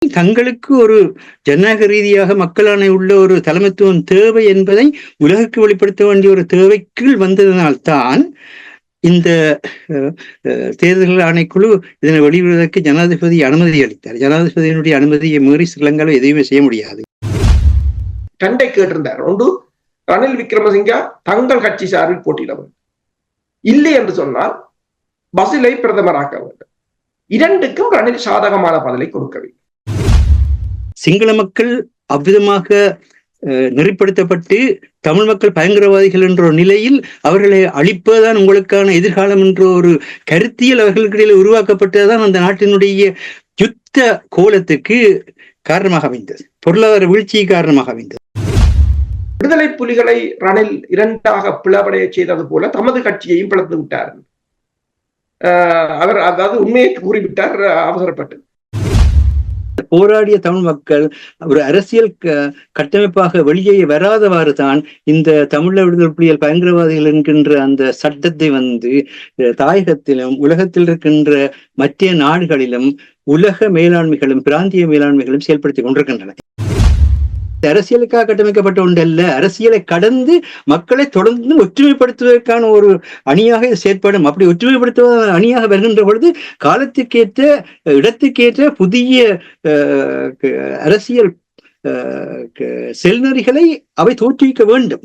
தங்களுக்கு ஒரு ஜனநாயக ரீதியாக மக்களாணை உள்ள ஒரு தலைமைத்துவம் தேவை என்பதை உலகுக்கு வெளிப்படுத்த வேண்டிய ஒரு தேவைக்குள் வந்ததனால்தான் இந்த தேர்தல் ஆணைக்குழு இதனை வெளியிடுவதற்கு ஜனாதிபதி அனுமதி அளித்தார். ஜனாதிபதியினுடைய அனுமதியை மீறி ஸ்ரீலங்காவில் எதுவுமே செய்ய முடியாது. கண்டை கேட்டிருந்தார். ஒன்று, ரணில் விக்ரமசிங்கா தங்கள் கட்சி சார்பில் போட்டியிட வேண்டும், இல்லை என்று சொன்னால் பசிலை பிரதமராக்க வேண்டும். இரண்டுக்கும் ரணில் சாதகமான பதிலை கொடுக்கவில்லை. சிங்கள மக்கள் அவ்விதமாக நெறிப்படுத்தப்பட்டு தமிழ் மக்கள் பயங்கரவாதிகள் என்ற ஒரு நிலையில் அவர்களை அழிப்பதுதான் உங்களுக்கான எதிர்காலம் என்ற ஒரு கருத்தியல் அவர்களுக்கிடையில் உருவாக்கப்பட்டதுதான் அந்த நாட்டினுடைய யுத்த கோலத்துக்கு காரணமாக அமைந்தது, பொருளாதார வீழ்ச்சிக்கு காரணமாக அமைந்தது. விடுதலை புலிகளை ரணில் இரண்டாக பிளவடைய செய்தது போல தமது கட்சியையும் பிளந்து விட்டார். அவர் அதாவது உண்மையை கூறிவிட்டார் அவசரப்பட்டு. போராடிய தமிழ் மக்கள் ஒரு அரசியல் கட்டமைப்பாக வெளியே வராதவாறு தான் இந்த தமிழ விடுதலை புலிகள் பயங்கரவாதிகள் என்கின்ற அந்த சட்டத்தை தாயகத்திலும் உலகத்தில் இருக்கின்ற மத்திய நாடுகளிலும் உலக மேலாண்மைகளும் பிராந்திய மேலாண்மைகளும் செயல்படுத்திக் கொண்டிருக்கின்றன. அரசியலுக்காக கட்டமைக்கப்பட்ட ஒன்றல்ல, அரசியலை கடந்து மக்களை தொடர்ந்து ஒற்றுமைப்படுத்துவதற்கான ஒரு அணியாக இது செயற்படும். அப்படி ஒற்றுமைப்படுத்துவ அணியாக வருகின்ற பொழுது காலத்துக்கேற்ற இடத்துக்கேற்ற புதிய அரசியல் செல்நெறிகளை அவை தோற்றுவிக்க வேண்டும்.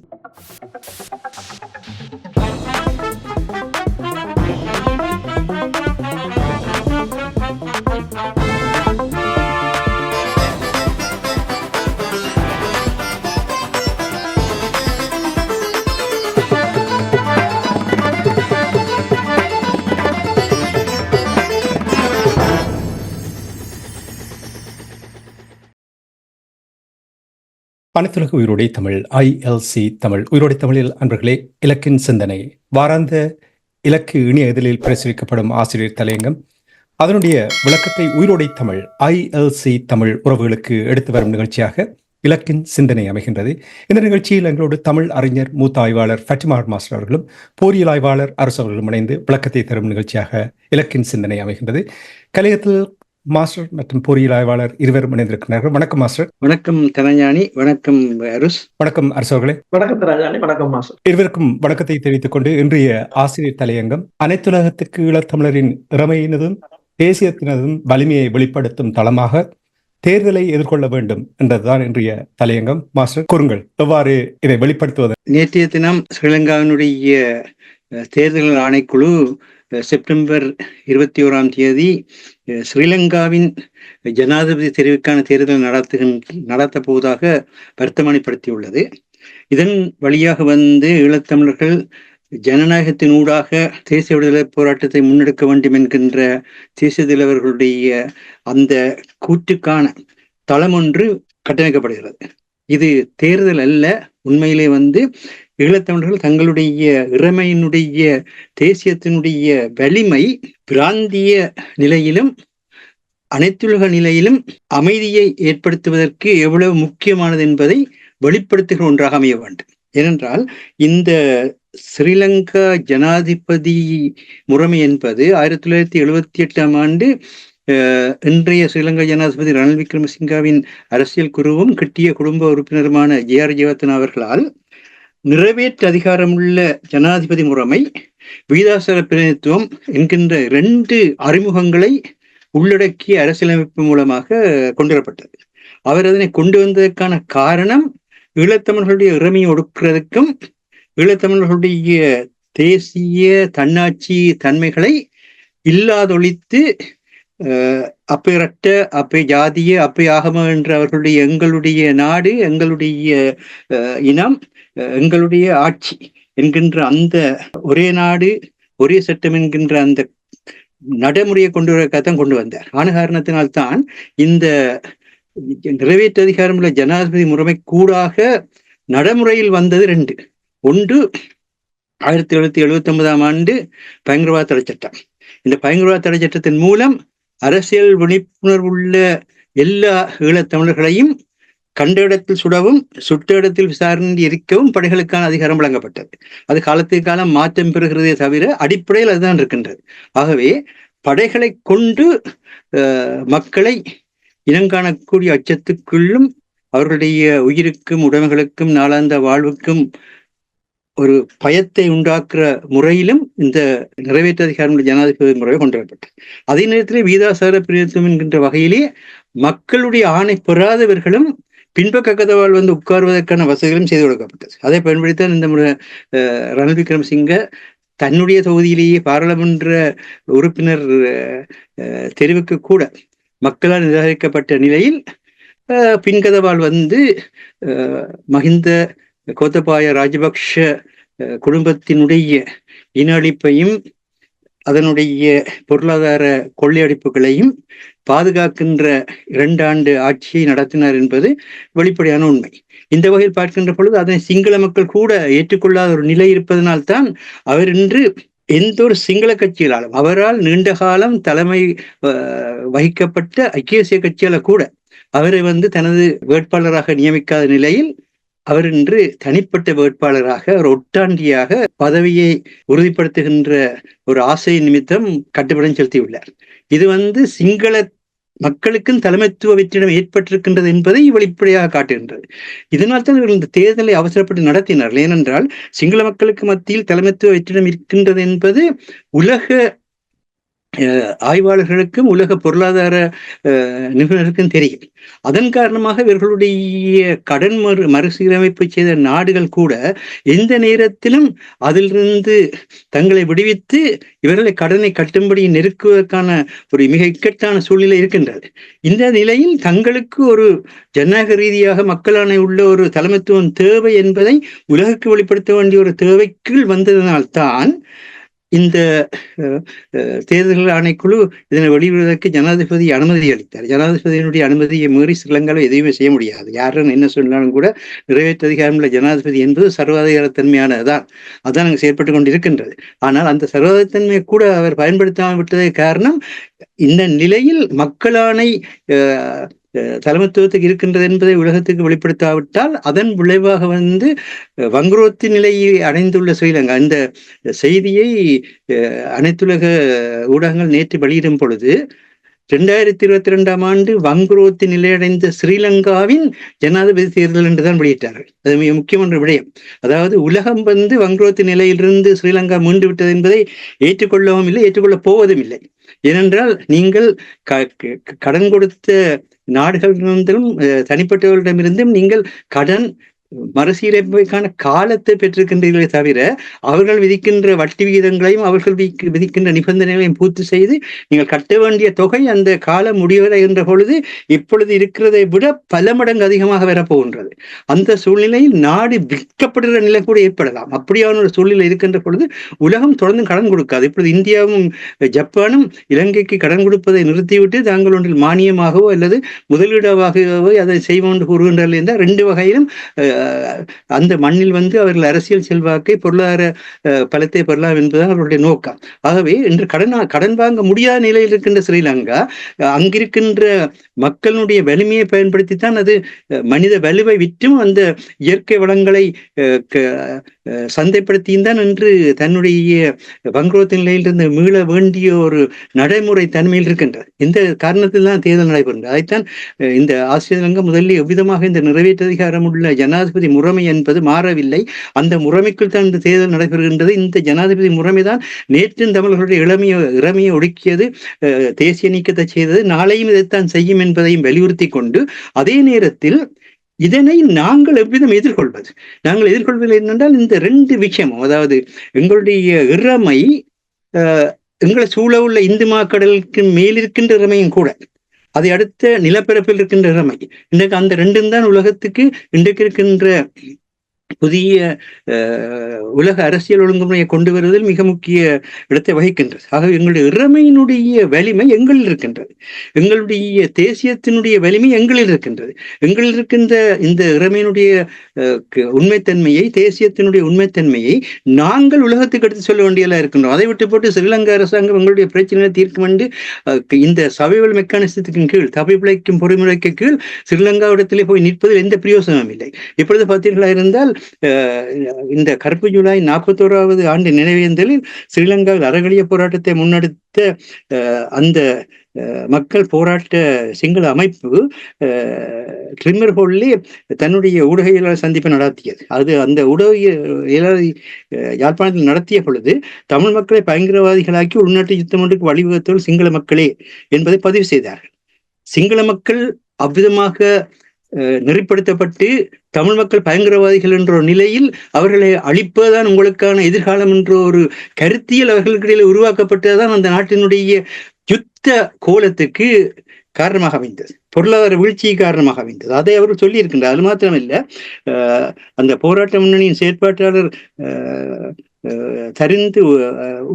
அனைத்துலக உயிரோடை தமிழ் ILC தமிழ் உயிரோடை தமிழில் அன்பர்களே, இலக்கின் சிந்தனை வாராந்த இலக்கு இணைய இதழில் பிரசுரிக்கப்படும் ஆசிரியர் தலையங்கம் அதனுடைய விளக்கத்தை உயிரோடை தமிழ் ILC தமிழ் உறவுகளுக்கு எடுத்து வரும் நிகழ்ச்சியாக இலக்கின் சிந்தனை அமைகின்றது. இந்த நிகழ்ச்சியில் எங்களோடு தமிழ் அறிஞர் மூத்த ஆய்வாளர் ஃபட்டிமார் மாஸ்டர் அவர்களும் போரியல் ஆய்வாளர் அரசு அவர்களும் இணைந்து விளக்கத்தை தரும் நிகழ்ச்சியாக இலக்கின் சிந்தனை அமைகின்றது. கலையத்தில் மாஸ்டர் மற்றும் பொறியியல் ஆய்வாளர் இருவரும் இணைந்திருக்கிறார்கள். வணக்கம் மாஸ்டர். வணக்கம் தனஞானி. வணக்கம் அருஸ். வணக்கம் அரசு அவர்களே. வணக்கம் தனஞானி. வணக்கம் மாஸ்டர். இருவருக்கும் வணக்கத்தை தெரிவித்துக் கொண்டு இன்றைய ஆசிரியர் தலையங்கம் அனைத்துலகத்துக்கு ஈழத்தமிழரின் இறமையினதும் தேசியத்தினதும் வலிமையை வெளிப்படுத்தும் தளமாக தேர்தலை எதிர்கொள்ள வேண்டும் என்றதுதான் இன்றைய தலையங்கம். மாஸ்டர் கூறுங்கள், எவ்வாறு இதை வெளிப்படுத்துவது? நேற்றைய தினம் ஸ்ரீலங்காவினுடைய தேர்தல் ஆணைக்குழு செப்டம்பர் 21 ஸ்ரீலங்காவின் ஜனாதிபதி தெரிவுக்கான தேர்தல் நடத்த போவதாக வர்த்தமானிப்படுத்தியுள்ளது. இதன் வழியாக ஈழத்தமிழர்கள் ஜனநாயகத்தினூடாக தேசிய விடுதலை போராட்டத்தை முன்னெடுக்க வேண்டும் என்கின்ற தேசிய தலைவர்களுடைய அந்த கூற்றுக்கான தளம் ஒன்று கட்டமைக்கப்படுகிறது. இது தேர்தல் அல்ல, உண்மையிலே ஈழத்தமிழர்கள் தங்களுடைய இறைமையினுடைய தேசியத்தினுடைய வலிமை பிராந்திய நிலையிலும் அனைத்துலக நிலையிலும் அமைதியை ஏற்படுத்துவதற்கு எவ்வளவு முக்கியமானது என்பதை வெளிப்படுத்துகிற ஒன்றாக அமைய வேண்டும். ஏனென்றால் இந்த ஸ்ரீலங்கா ஜனாதிபதி முறைமை என்பது 1978 இன்றைய ஸ்ரீலங்கா ஜனாதிபதி ரணில் விக்ரமசிங்காவின் அரசியல் குருவும் கிட்டிய குடும்ப உறுப்பினருமான JR ஜெயவர்தன அவர்களால் நிறைவேற்று அதிகாரமுள்ள ஜனாதிபதி முறைமை வீதாசார பிரதிநிதித்துவம் என்கின்ற 2 அறிமுகங்களை உள்ளடக்கிய அரசியலமைப்பு மூலமாக கொண்டுவரப்பட்டது. அவர் அதனை கொண்டு வந்ததற்கான காரணம் ஈழத்தமிழர்களுடைய இறைமையை ஒடுக்கிறதுக்கும் ஈழத்தமிழர்களுடைய தேசிய தன்னாட்சி தன்மைகளை இல்லாதொழித்து அப்பேரட்ட அப்பே ஜாதிய அப்பே ஆகம என்ற அவர்களுடைய எங்களுடைய நாடு எங்களுடைய இனம் எங்களுடைய ஆட்சி என்கின்ற அந்த ஒரே நாடு ஒரே சட்டம் என்கின்ற அந்த நடைமுறையை கொண்டு வரத்தான் கொண்டு வந்தார். ஆன காரணத்தினால்தான் இந்த நிறைவேற்று அதிகாரம் உள்ள ஜனாதிபதி முறைமை கூடாக நடைமுறையில் வந்தது 2. ஒன்று 1779 பயங்கரவாத தடை சட்டம். இந்த பயங்கரவாத தடை சட்டத்தின் மூலம் அரசியல் விழிப்புணர்வுள்ள எல்லா ஈழத்தமிழர்களையும் கண்ட இடத்தில் சுடவும் சுட்ட இடத்தில் விசாரணை இருக்கவும் படைகளுக்கான அதிகாரம் வழங்கப்பட்டது. அது காலத்துக்கு காலம் மாற்றம் பெறுகிறதே தவிர அடிப்படையில் அதுதான் இருக்கின்றது. ஆகவே படைகளை கொண்டு மக்களை இனங்காணக்கூடிய அச்சத்துக்குள்ளும் அவர்களுடைய உயிருக்கும் உடைமைகளுக்கும் நாளாந்த வாழ்வுக்கும் ஒரு பயத்தை உண்டாக்குற முறையிலும் இந்த நிறைவேற்ற அதிகாரம் ஜனாதிபதி முறை கொண்டு வரப்பட்டது. அதே நேரத்திலே வீதாசார பிரதிநிதித்துவம் என்கின்ற வகையிலே மக்களுடைய ஆணை பெறாதவர்களும் பின்பக்க கதவால் வந்து உட்கார்வதற்கான வசதிகளும் செய்து கொடுக்கப்பட்டது. அதை பயன்படுத்தான் இந்த முறை ரணில் விக்ரமசிங்க தன்னுடைய தொகுதியிலேயே பாராளுமன்ற உறுப்பினர் தெரிவுக்கு கூட மக்களால் நிராகரிக்கப்பட்ட நிலையில் பின்கதவால் வந்து மஹிந்த கோத்தபாய ராஜபக்ஷ குடும்பத்தினுடைய இன அழிப்பையும் அதனுடைய பொருளாதார கொள்ளையடிப்புகளையும் பாதுகாக்கின்ற 2 ஆண்டு ஆட்சியை நடத்தினார் என்பது வெளிப்படையான உண்மை. இந்த வகையில் பார்க்கின்ற பொழுது அதனை சிங்கள மக்கள் கூட ஏற்றுக்கொள்ளாத ஒரு நிலை இருப்பதனால்தான் அவர் இன்று எந்த ஒரு சிங்கள கட்சிகளாலும் அவரால் நீண்ட காலம் தலைமை வகிக்கப்பட்ட ஐக்கிய தேசிய கட்சியால கூட அவரை வந்து தனது வேட்பாளராக நியமிக்காத நிலையில் அவர் இன்று தனிப்பட்ட வேட்பாளராக ஒரு ஒட்டாண்டியாக பதவியை உறுதிப்படுத்துகின்ற ஒரு ஆசை நிமித்தம் கட்டுப்படம் செலுத்தியுள்ளார். இது வந்து சிங்கள மக்களுக்கும் தலைமைத்துவ வெற்றிடம் ஏற்பட்டிருக்கின்றது என்பதை வெளிப்படையாக காட்டுகின்றது. இதனால் தான் இவர்கள் இந்த தேர்தலை அவசரப்பட்டு நடத்தினார்கள். ஏனென்றால் சிங்கள மக்களுக்கு மத்தியில் தலைமைத்துவ வெற்றிடம் இருக்கின்றது என்பது உலக ஆய்வாளர்களுக்கும் உலக பொருளாதார நிபுணருக்கும் தெரியும். அதன் காரணமாக இவர்களுடைய கடன் மறுசீரமைப்பு செய்த நாடுகள் கூட எந்த நேரத்திலும் அதிலிருந்து தங்களை விடுவித்து இவர்களை கடனை கட்டும்படி நெருக்குவதற்கான ஒரு மிக இக்கட்டான சூழ்நிலை இருக்கின்றது. இந்த நிலையில் தங்களுக்கு ஒரு ஜனநாயக ரீதியாக மக்களான உள்ள ஒரு தலைமைத்துவம் தேவை என்பதை உலகுக்கு வெளிப்படுத்த வேண்டிய ஒரு தேவைக்குள் வந்ததனால்தான் இந்த தேர்தல் ஆணைக்குழு இதனை வெளியிடுவதற்கு ஜனாதிபதி அனுமதி அளித்தார். ஜனாதிபதியினுடைய அனுமதியை மீறி ஸ்ரீலங்காவில் எதுவுமே செய்ய முடியாது. யாரும் என்ன சொன்னாலும் கூட நிறைவேற்ற அதிகாரமுள்ள ஜனாதிபதி என்பது சர்வாதிகாரத்தன்மையானதுதான். அதான் அங்கு செயற்பட்டு கொண்டிருக்கின்றது. ஆனால் அந்த சர்வாதிகாரத்தன்மையை கூட அவர் பயன்படுத்தாமல் விட்டதற்கு காரணம் இந்த நிலையில் மக்களாணை தலைமைத்துவத்துக்கு இருக்கின்றது என்பதை உலகத்துக்கு வெளிப்படுத்தாவிட்டால் அதன் விளைவாக வந்து வங்குரோத்து நிலையை அடைந்துள்ள ஸ்ரீலங்கா. இந்த செய்தியை அனைத்துலக ஊடகங்கள் நேற்று வெளியிடும் பொழுது 2022 ஆண்டு வங்குரோத்து நிலையடைந்த ஸ்ரீலங்காவின் ஜனாதிபதி தேர்தல் என்றுதான் வெளியிட்டார்கள். அது மிக முக்கியமான விடயம். அதாவது உலகம் வந்து வங்குரோத்து நிலையிலிருந்து ஸ்ரீலங்கா மீண்டு விட்டது என்பதை ஏற்றுக்கொள்ளவும் இல்லை, ஏற்றுக்கொள்ளப் போவதும் இல்லை. ஏனென்றால் நீங்கள் கடன் கொடுத்த நாடுகளிடமிருந்தும் தனிப்பட்டவர்களிடமிருந்தும் நீங்கள் கடன் மறுசீரமைப்புக்கான காலத்தை பெற்றிருக்கின்றீர்களே தவிர அவர்கள் விதிக்கின்ற வட்டி விகிதங்களையும் அவர்கள் விதிக்கின்ற நிபந்தனைகளையும் பூர்த்தி செய்து நீங்கள் கட்ட வேண்டிய தொகை அந்த காலம் முடிவடைகின்ற பொழுது இப்பொழுது இருக்கிறதை விட பல மடங்கு அதிகமாக வரப்போகின்றது. அந்த சூழ்நிலையில் நாடு விற்கப்படுகிற நிலை கூட ஏற்படலாம். அப்படியான ஒரு சூழ்நிலை இருக்கின்ற பொழுது உலகம் தொடர்ந்து கடன் கொடுக்காது. இப்பொழுது இந்தியாவும் ஜப்பானும் இலங்கைக்கு கடன் கொடுப்பதை நிறுத்திவிட்டு தாங்கள் ஒன்றில் மானியமாகவோ அல்லது முதலீடாகவோ அதை செய்வோம் என்று கூறுகின்றார்கள் என்றால் 2 வகையிலும் அந்த மண்ணில் வந்து அவர்கள் அரசியல் செல்வாக்கை பொருளாதார பலத்தை பெறலாம் என்பதுதான் அவர்களுடைய நோக்கம். ஆகவே இன்று கடன் வாங்க முடியாத நிலையில் இருக்கின்ற ஸ்ரீலங்கா அங்கிருக்கின்ற மக்களுடைய வலிமையை பயன்படுத்தித்தான் அது மனித வலுவை விற்றும் அந்த இயற்கை வளங்களை சந்தைப்படுத்தியும் தான் என்று தன்னுடைய வங்குரோத்து நிலையிலிருந்து மீள வேண்டிய ஒரு நடைமுறை தன்மையில் இருக்கின்றது. இந்த காரணத்தில் தான் தேர்தல் நடைபெறுகிறது. அதைத்தான் இந்த ஆஸ்திரேலியா முதலில் எவ்விதமாக இந்த நிறைவேற்ற அதிகாரம் உள்ள ஜனாதிபதி முறைமை என்பது மாறவில்லை. அந்த முறைமைக்குள் தான் இந்த தேர்தல் நடைபெறுகின்றது. இந்த ஜனாதிபதி முறைமைதான் நேற்று தமிழர்களுடைய இளமையை ஒடுக்கியது, தேசிய நீக்கத்தை செய்தது, நாளையும் இதைத்தான் செய்யும் என்பதையும் வலியுறுத்தி கொண்டு அதே நேரத்தில் இதனை நாங்கள் எவ்விதம் எதிர்கொள்வது? நாங்கள் எதிர்கொள்வது என்னென்றால் இந்த 2 விஷயமும், அதாவது எங்களுடைய இறமை எங்களை சூழ உள்ள இந்து மாக்கடலுக்கு மேலிருக்கின்ற இறமையும் கூட, அதை அடுத்த நிலப்பரப்பில் இருக்கின்ற இறமை, இன்றைக்கு அந்த 2ம் தான் உலகத்துக்கு இன்றைக்கு இருக்கின்ற புதிய உலக அரசியல் ஒழுங்குமுறையை கொண்டு வருவதில் மிக முக்கிய இடத்தை வகிக்கின்றது. ஆகவே எங்களுடைய இறமையினுடைய வலிமை எங்களில் இருக்கின்றது, எங்களுடைய தேசியத்தினுடைய வலிமை எங்களில் இருக்கின்றது. எங்களில் இருக்கின்ற இந்த இறமையினுடைய உண்மைத்தன்மையை, தேசியத்தினுடைய உண்மைத்தன்மையை நாங்கள் உலகத்துக்கு எடுத்து சொல்ல வேண்டியதா இருக்கின்றோம். அதை விட்டு போட்டு ஸ்ரீலங்கா அரசாங்கம் எங்களுடைய பிரச்சனையை தீர்க்கும் என்று இந்த சர்வைவல் மெக்கானிசத்தின் கீழ், தப்பிப்பிழைக்கும் பொறிமுறைக்கு கீழ் ஸ்ரீலங்காவிடத்திலே போய் நிற்பதில் எந்த பிரயோசனமும் இல்லை. இப்பொழுது பார்த்தீர்களா இருந்தால் இந்த கருப்பு ஜூலை 41வது ஆண்டு நினைவேந்தலில் ஸ்ரீலங்காவில் அறகலிய போராட்டத்தை முன்னெடுத்த அந்த மக்கள் போராட்ட சிங்கள அமைப்பு ட்ரிம்மர் ஹோல்லே தன்னுடைய ஊடகவியலாளர் சந்திப்பை நடத்தியது. அந்த ஊடகவியலாளர் யாழ்ப்பாணத்தில் நடத்திய பொழுது தமிழ் மக்களை பயங்கரவாதிகளாக்கி உள்நாட்டு யுத்தம் ஒன்றுக்கு வழிவகுத்தவர்கள் சிங்கள மக்களே என்பதை பதிவு செய்தார்கள். சிங்கள மக்கள் அவ்விதமாக நெறிப்படுத்தப்பட்டு தமிழ் மக்கள் பயங்கரவாதிகள் என்ற ஒரு நிலையில் அவர்களை அழிப்பதுதான் உங்களுக்கான எதிர்காலம் என்ற ஒரு கருத்தியல் அவர்களுக்கிடையில் உருவாக்கப்பட்டதுதான் அந்த நாட்டினுடைய யுத்த கோலத்துக்கு காரணமாக அமைந்தது, பொருளாதார வீழ்ச்சியை காரணமாக அமைந்தது. அதை அவர்கள் சொல்லி இருக்கின்றார். அது மாத்திரமில்லை, அந்த போராட்ட முன்னணியின் செயற்பாட்டாளர் தரிந்து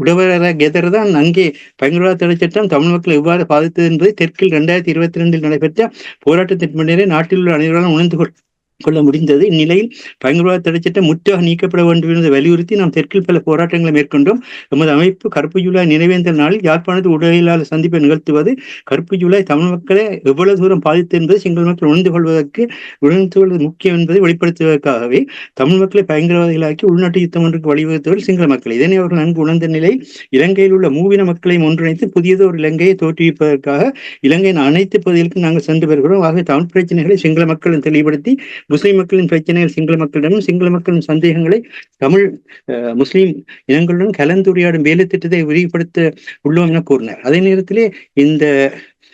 உடவர கெதர் தான் அங்கே பயங்கரவாத தடை சட்டம் தமிழ் மக்களை எவ்வாறு பாதித்தது என்பதை தெற்கில் 2022 நடைபெற்ற போராட்டத்தின் முன்னரே நாட்டில் உள்ள அனைவராலும் உணர்ந்து கொள்ள முடிந்தது. இந்நிலையில் பயங்கரவாத தடை சட்டம் முற்றாக நீக்கப்பட வேண்டும் என்பதை வலியுறுத்தி நாம் தெற்கில் பல போராட்டங்களை மேற்கொண்டோம். நமது அமைப்பு கருப்பு ஜூலை நினைவேந்தல் நாளில் யாழ்ப்பாணத்தில் ஊடகவியலாளர் சந்திப்பை நிகழ்த்துவது கருப்பு ஜூலை தமிழ் மக்களை எவ்வளவு தூரம் பாதித்தது என்பதை சிங்கள மக்கள் உணர்ந்து கொள்வது முக்கியம் என்பதை வெளிப்படுத்துவதற்காகவே தமிழ் மக்களை பயங்கரவாதிகளாக்கி உள்நாட்டு யுத்தம் ஒன்றுக்கு வழிவகுத்தவர்கள் சிங்கள மக்கள். இதனை அவர்கள் நன்கு உணர்ந்த நிலையில் இலங்கையில் உள்ள மூவின மக்களையும் ஒன்றிணைத்து புதியது ஒரு இலங்கையை தோற்றுவிப்பதற்காக இலங்கையின் அனைத்து பகுதிகளுக்கும் நாங்கள் சென்று வருகிறோம். ஆக தமிழ் பிரச்சனைகளை சிங்கள மக்களும் தெளிவுபடுத்தி முஸ்லிம் மக்களின் பிரச்சனைகள் சிங்கள மக்களிடமும் சிங்கள மக்களின் சந்தேகங்களை தமிழ் முஸ்லிம் இனங்களுடன் கலந்துரையாடும் வேலை திட்டத்தை விரிவுபடுத்த உள்ளோம் என கூறினார். அதே நேரத்திலே இந்த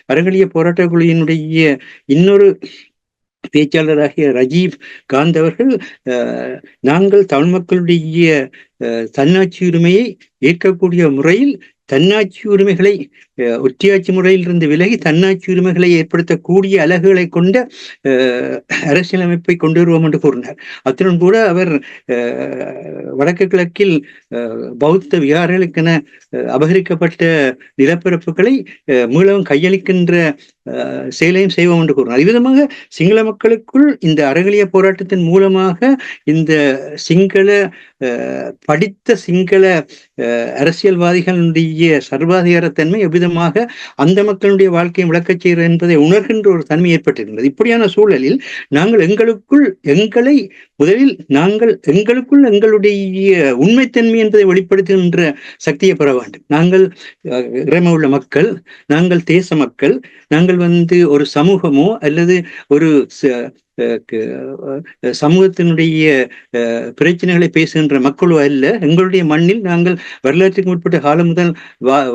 அறங்கலிய போராட்ட குழுவினுடைய இன்னொரு பேச்சாளராகிய ரஜீவ் காந்த் அவர்கள் நாங்கள் தமிழ் மக்களுடைய தன்னாட்சி உரிமையை ஏற்கக்கூடிய முறையில் தன்னாட்சி உரிமைகளை ஒற்றியாட்சி முறையிலிருந்து விலகி தன்னாட்சி உரிமைகளை ஏற்படுத்தக்கூடிய அலகுகளை கொண்ட அரசியலமைப்பை கொண்டு வருவோம் என்று கூறினார். அத்துடன் கூட அவர் வடக்கு கிழக்கில் பௌத்த விகாரங்களுக்கென அபகரிக்கப்பட்ட நிலப்பரப்புகளை மீளவும் கையளிக்கின்ற செயலையும் செய்வோம் என்று கூறினார். இவ்விதமாக சிங்கள மக்களுக்குள் இந்த அறகலிய போராட்டத்தின் மூலமாக இந்த சிங்கள படித்த சிங்கள அரசியல்வாதிகளுடைய சர்வாதிகாரத்தன்மை எவ்விதமாக அந்த மக்களுடைய வாழ்க்கையை விளக்கச் செய்கிறது என்பதை உணர்கின்ற ஒரு தன்மை ஏற்பட்டிருக்கிறது. இப்படியான சூழலில் நாங்கள் முதலில் எங்களுக்குள் எங்களுடைய உண்மைத்தன்மை என்பதை வெளிப்படுத்துகின்ற சக்தியை பெற வேண்டும். நாங்கள் இறைமை உள்ள மக்கள், நாங்கள் தேச மக்கள், நாங்கள் ஒரு சமூகமோ அல்லது ஒரு சமூகத்தினுடைய பிரச்சனைகளை பேசுகின்ற மக்களோ அல்ல. எங்களுடைய மண்ணில் நாங்கள் வரலாற்றுக்கு முற்பட்ட காலம் முதல்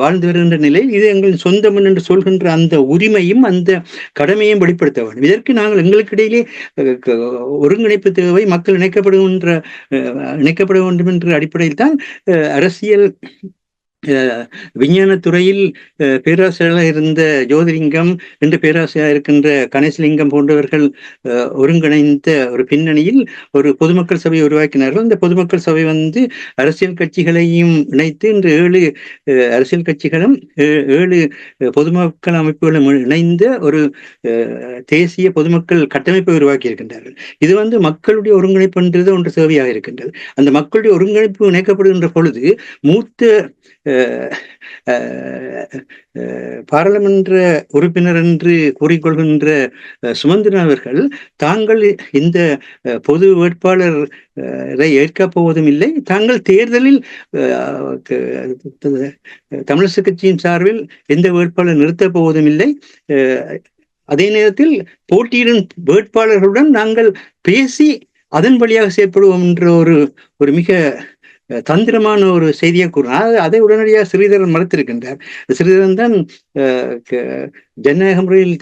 வாழ்ந்து வருகின்ற நிலையில் இது எங்களின் சொந்த மண் என்று சொல்கின்ற அந்த உரிமையும் அந்த கடமையும் வெளிப்படுத்த வேண்டும். இதற்கு நாங்கள் எங்களுக்கிடையிலே ஒருங்கிணைப்பு தேவை. மக்கள் இணைக்கப்பட வேண்டும் என்ற அடிப்படையில் தான் அரசியல் விஞ்ஞானத்துறையில் பேராசிரியராக இருந்த ஜோதிலிங்கம் என்று பேராசிரியராக இருக்கின்ற கணேசலிங்கம் போன்றவர்கள் ஒருங்கிணைந்த ஒரு பின்னணியில் ஒரு பொதுமக்கள் சபையை உருவாக்கினார்கள். அந்த பொதுமக்கள் சபை அரசியல் கட்சிகளையும் இணைத்து இன்று 7 அரசியல் கட்சிகளும் 7 பொதுமக்கள் அமைப்புகளும் இணைந்த ஒரு தேசிய பொதுமக்கள் கட்டமைப்பை உருவாக்கி இருக்கின்றார்கள். இது மக்களுடைய ஒருங்கிணைப்பு என்றது ஒன்று தேவையாக இருக்கின்றது. அந்த மக்களுடைய ஒருங்கிணைப்பு இணைக்கப்படுகின்ற பொழுது மூத்த பாராளுமன்ற உறுப்பினர் என்று கூறிக்கொள்கின்ற சுமந்திரன் அவர்கள் தாங்கள் இந்த பொது வேட்பாளரை ஏற்கப் போவதும் இல்லை, தாங்கள் தேர்தலில் தமிழரசு கட்சியின் சார்பில் எந்த வேட்பாளர் நிறுத்தப் போவதும் இல்லை, அதே நேரத்தில் போட்டியிடும் வேட்பாளர்களுடன் நாங்கள் பேசி அதன் வழியாக செயற்படுவோம் என்ற ஒரு மிக தந்திரமான ஒரு செய்தியை கூறினார். அதை உடனடியாக ஸ்ரீதரன் மறுத்திருக்கின்றார். ஸ்ரீதரன் தான் ஜனநாயக முறையில்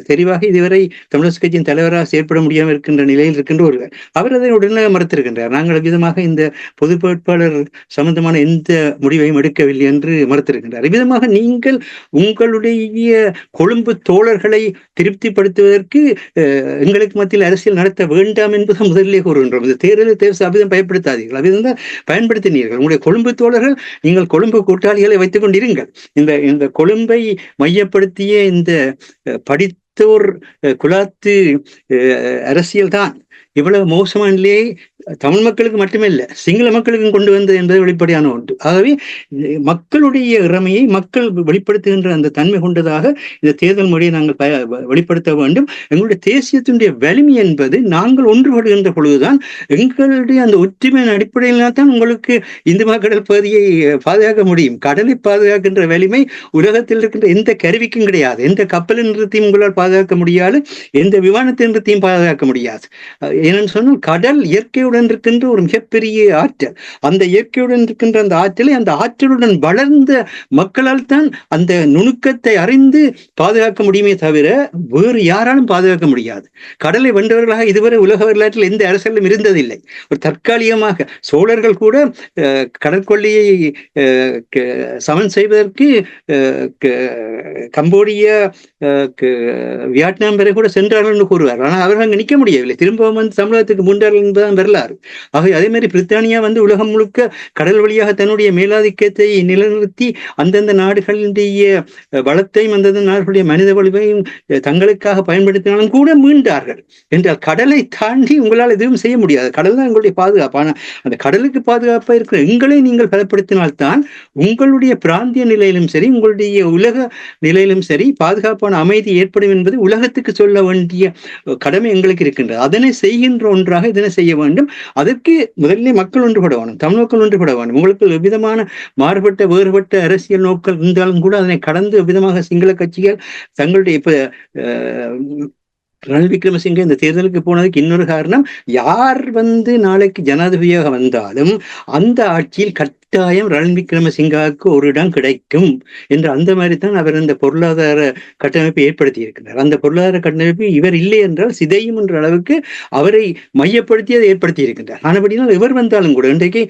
தெரிவாக இதுவரை தமிழரசு கட்சியின் தலைவராக செயற்பட முடியாமல் இருக்கின்ற நிலையில் இருக்கின்ற ஒருவர். அவர் அதை உடனடியாக மறுத்திருக்கின்றார். நாங்கள் விதமாக இந்த பொது வேட்பாளர் சம்பந்தமான எந்த முடிவையும் எடுக்கவில்லை என்று மறுத்திருக்கின்றார். இவ்விதமாக நீங்கள் உங்களுடைய கொழும்பு தோழர்களை திருப்திப்படுத்துவதற்கு எங்களுக்கு மத்தியில் அரசியல் நடத்த வேண்டாம் என்பதை முதலிலே கூறுகின்றோம். இந்த தேர்தல் அவ்விதம் பயன்படுத்தாதீர்கள், அவ்விதம் பயன்படுத்தினீர்கள். உங்களுடைய கொழும்பு தோழர்கள், நீங்கள் கொழும்பு கூட்டாளிகளை வைத்துக் கொண்டிருங்கள். இந்த கொழும்பை மையப்படுத்திய இந்த படித்தோர் குலாத்து அரசியல் தான் இவ்வளவு மோசமான நிலையை தமிழ் மக்களுக்கு மட்டுமே இல்லை, சிங்கள மக்களுக்கும் கொண்டு வந்தது என்பது வெளிப்படையான ஒன்று. ஆகவே மக்களுடைய இறமையை மக்கள் வெளிப்படுத்துகின்ற அந்த தன்மை கொண்டதாக இந்த தேர்தல் முறையை நாங்கள் வெளிப்படுத்த வேண்டும். எங்களுடைய தேசியத்தினுடைய வலிமை என்பது நாங்கள் ஒன்றுபடுகின்ற பொழுதுதான், எங்களுடைய அந்த ஒற்றுமையின் அடிப்படையில் தான் உங்களுக்கு இந்து கடல் பகுதியை பாதுகாக்க முடியும். கடலை பாதுகாக்கின்ற வலிமை உலகத்தில் இருக்கின்ற எந்த கருவிக்கும் கிடையாது. எந்த கப்பலின் நிறுத்தியும் உங்களால் பாதுகாக்க முடியாது, எந்த விமானத்தின் நிறுத்தியும் பாதுகாக்க முடியாது. ஏனென்று சொன்னால் கடல் இயற்கையுடன் இருக்கின்ற ஒரு மிகப்பெரிய ஆற்றல். அந்த இயற்கையுடன் இருக்கின்ற அந்த ஆற்றலை அந்த ஆற்றலுடன் வளர்ந்த மக்களால் தான் அந்த நுணுக்கத்தை அறிந்து பாதுகாக்க முடியுமே தவிர வேறு யாராலும் பாதுகாக்க முடியாது. கடலை வென்றவர்களாக இதுவரை உலக வரலாற்றில் எந்த அரசியலும் இருந்ததில்லை. ஒரு தற்காலிகமாக சோழர்கள் கூட கடற்கொள்ளையை சமன் செய்வதற்கு கம்போடியா வியட்நாம் வரை கூட சென்றார்கள் என்று கூறுவார். ஆனால் அவர்கள் அங்கு நிற்க முடியவில்லை, திரும்பவும் வந்து தமிழகத்துக்கு முன்றார்கள் என்பதுதான் வரலாறு. ஆக அதே மாதிரி பிரித்தானியா வந்து உலகம் முழுக்க கடல் வழியாக தன்னுடைய மேலாதிக்கத்தை நிலைநிறுத்தி அந்தந்த நாடுகளுடைய வளத்தையும் அந்தந்த நாடுகளுடைய மனித வலிமையும் தங்களுக்காக பயன்படுத்தினாலும் கூட மீண்டார்கள் என்றால் கடலை தாண்டி உங்களால் எதுவும் செய்ய முடியாது. கடல் தான் உங்களுடைய பாதுகாப்பு. ஆனால் அந்த கடலுக்கு பாதுகாப்பாக இருக்கிற எங்களை நீங்கள் பலப்படுத்தினால்தான் உங்களுடைய பிராந்திய நிலையிலும் சரி, உங்களுடைய உலக நிலையிலும் சரி பாதுகாப்பான அமைதி ஏற்படும் என்பது உலகத்துக்கு சொல்ல வேண்டிய கடமை எங்களுக்கு இருக்கின்றது. அதனை செய்கின்ற ஒன்றாக இதனை செய்ய வேண்டும். அதற்கு முதலிலே மக்கள் ஒன்றுபட வேண்டும், தமிழ் மக்கள் ஒன்றுபட வேண்டும். உங்களுக்கு எவ்விதமான மாறுபட்ட வேறுபட்ட அரசியல் நோக்கம் இருந்தாலும் கூட அதனை கடந்து எவ்விதமாக சிங்கள கட்சிகள் தங்களுடைய இப்ப ரணில் விக்ரமசிங்கே இந்த தேர்தலுக்கு போனதுக்கு இன்னொரு காரணம், யார் வந்து நாளைக்கு ஜனாதிபதியாக வந்தாலும் அந்த ஆட்சியில் கட்டாயம் ரணில் விக்ரமசிங்காவுக்கு ஒரு இடம் கிடைக்கும் என்று அந்த மாதிரி தான் அவர் இந்த பொருளாதார கட்டமைப்பை ஏற்படுத்தி இருக்கிறார். அந்த பொருளாதார கட்டமைப்பு இவர் இல்லை என்றால் சிதையும் என்ற அளவுக்கு அவரை மையப்படுத்தி அதை ஏற்படுத்தி இருக்கின்றார். ஆனபடினால் இவர் வந்தாலும் கூட இன்றைக்கு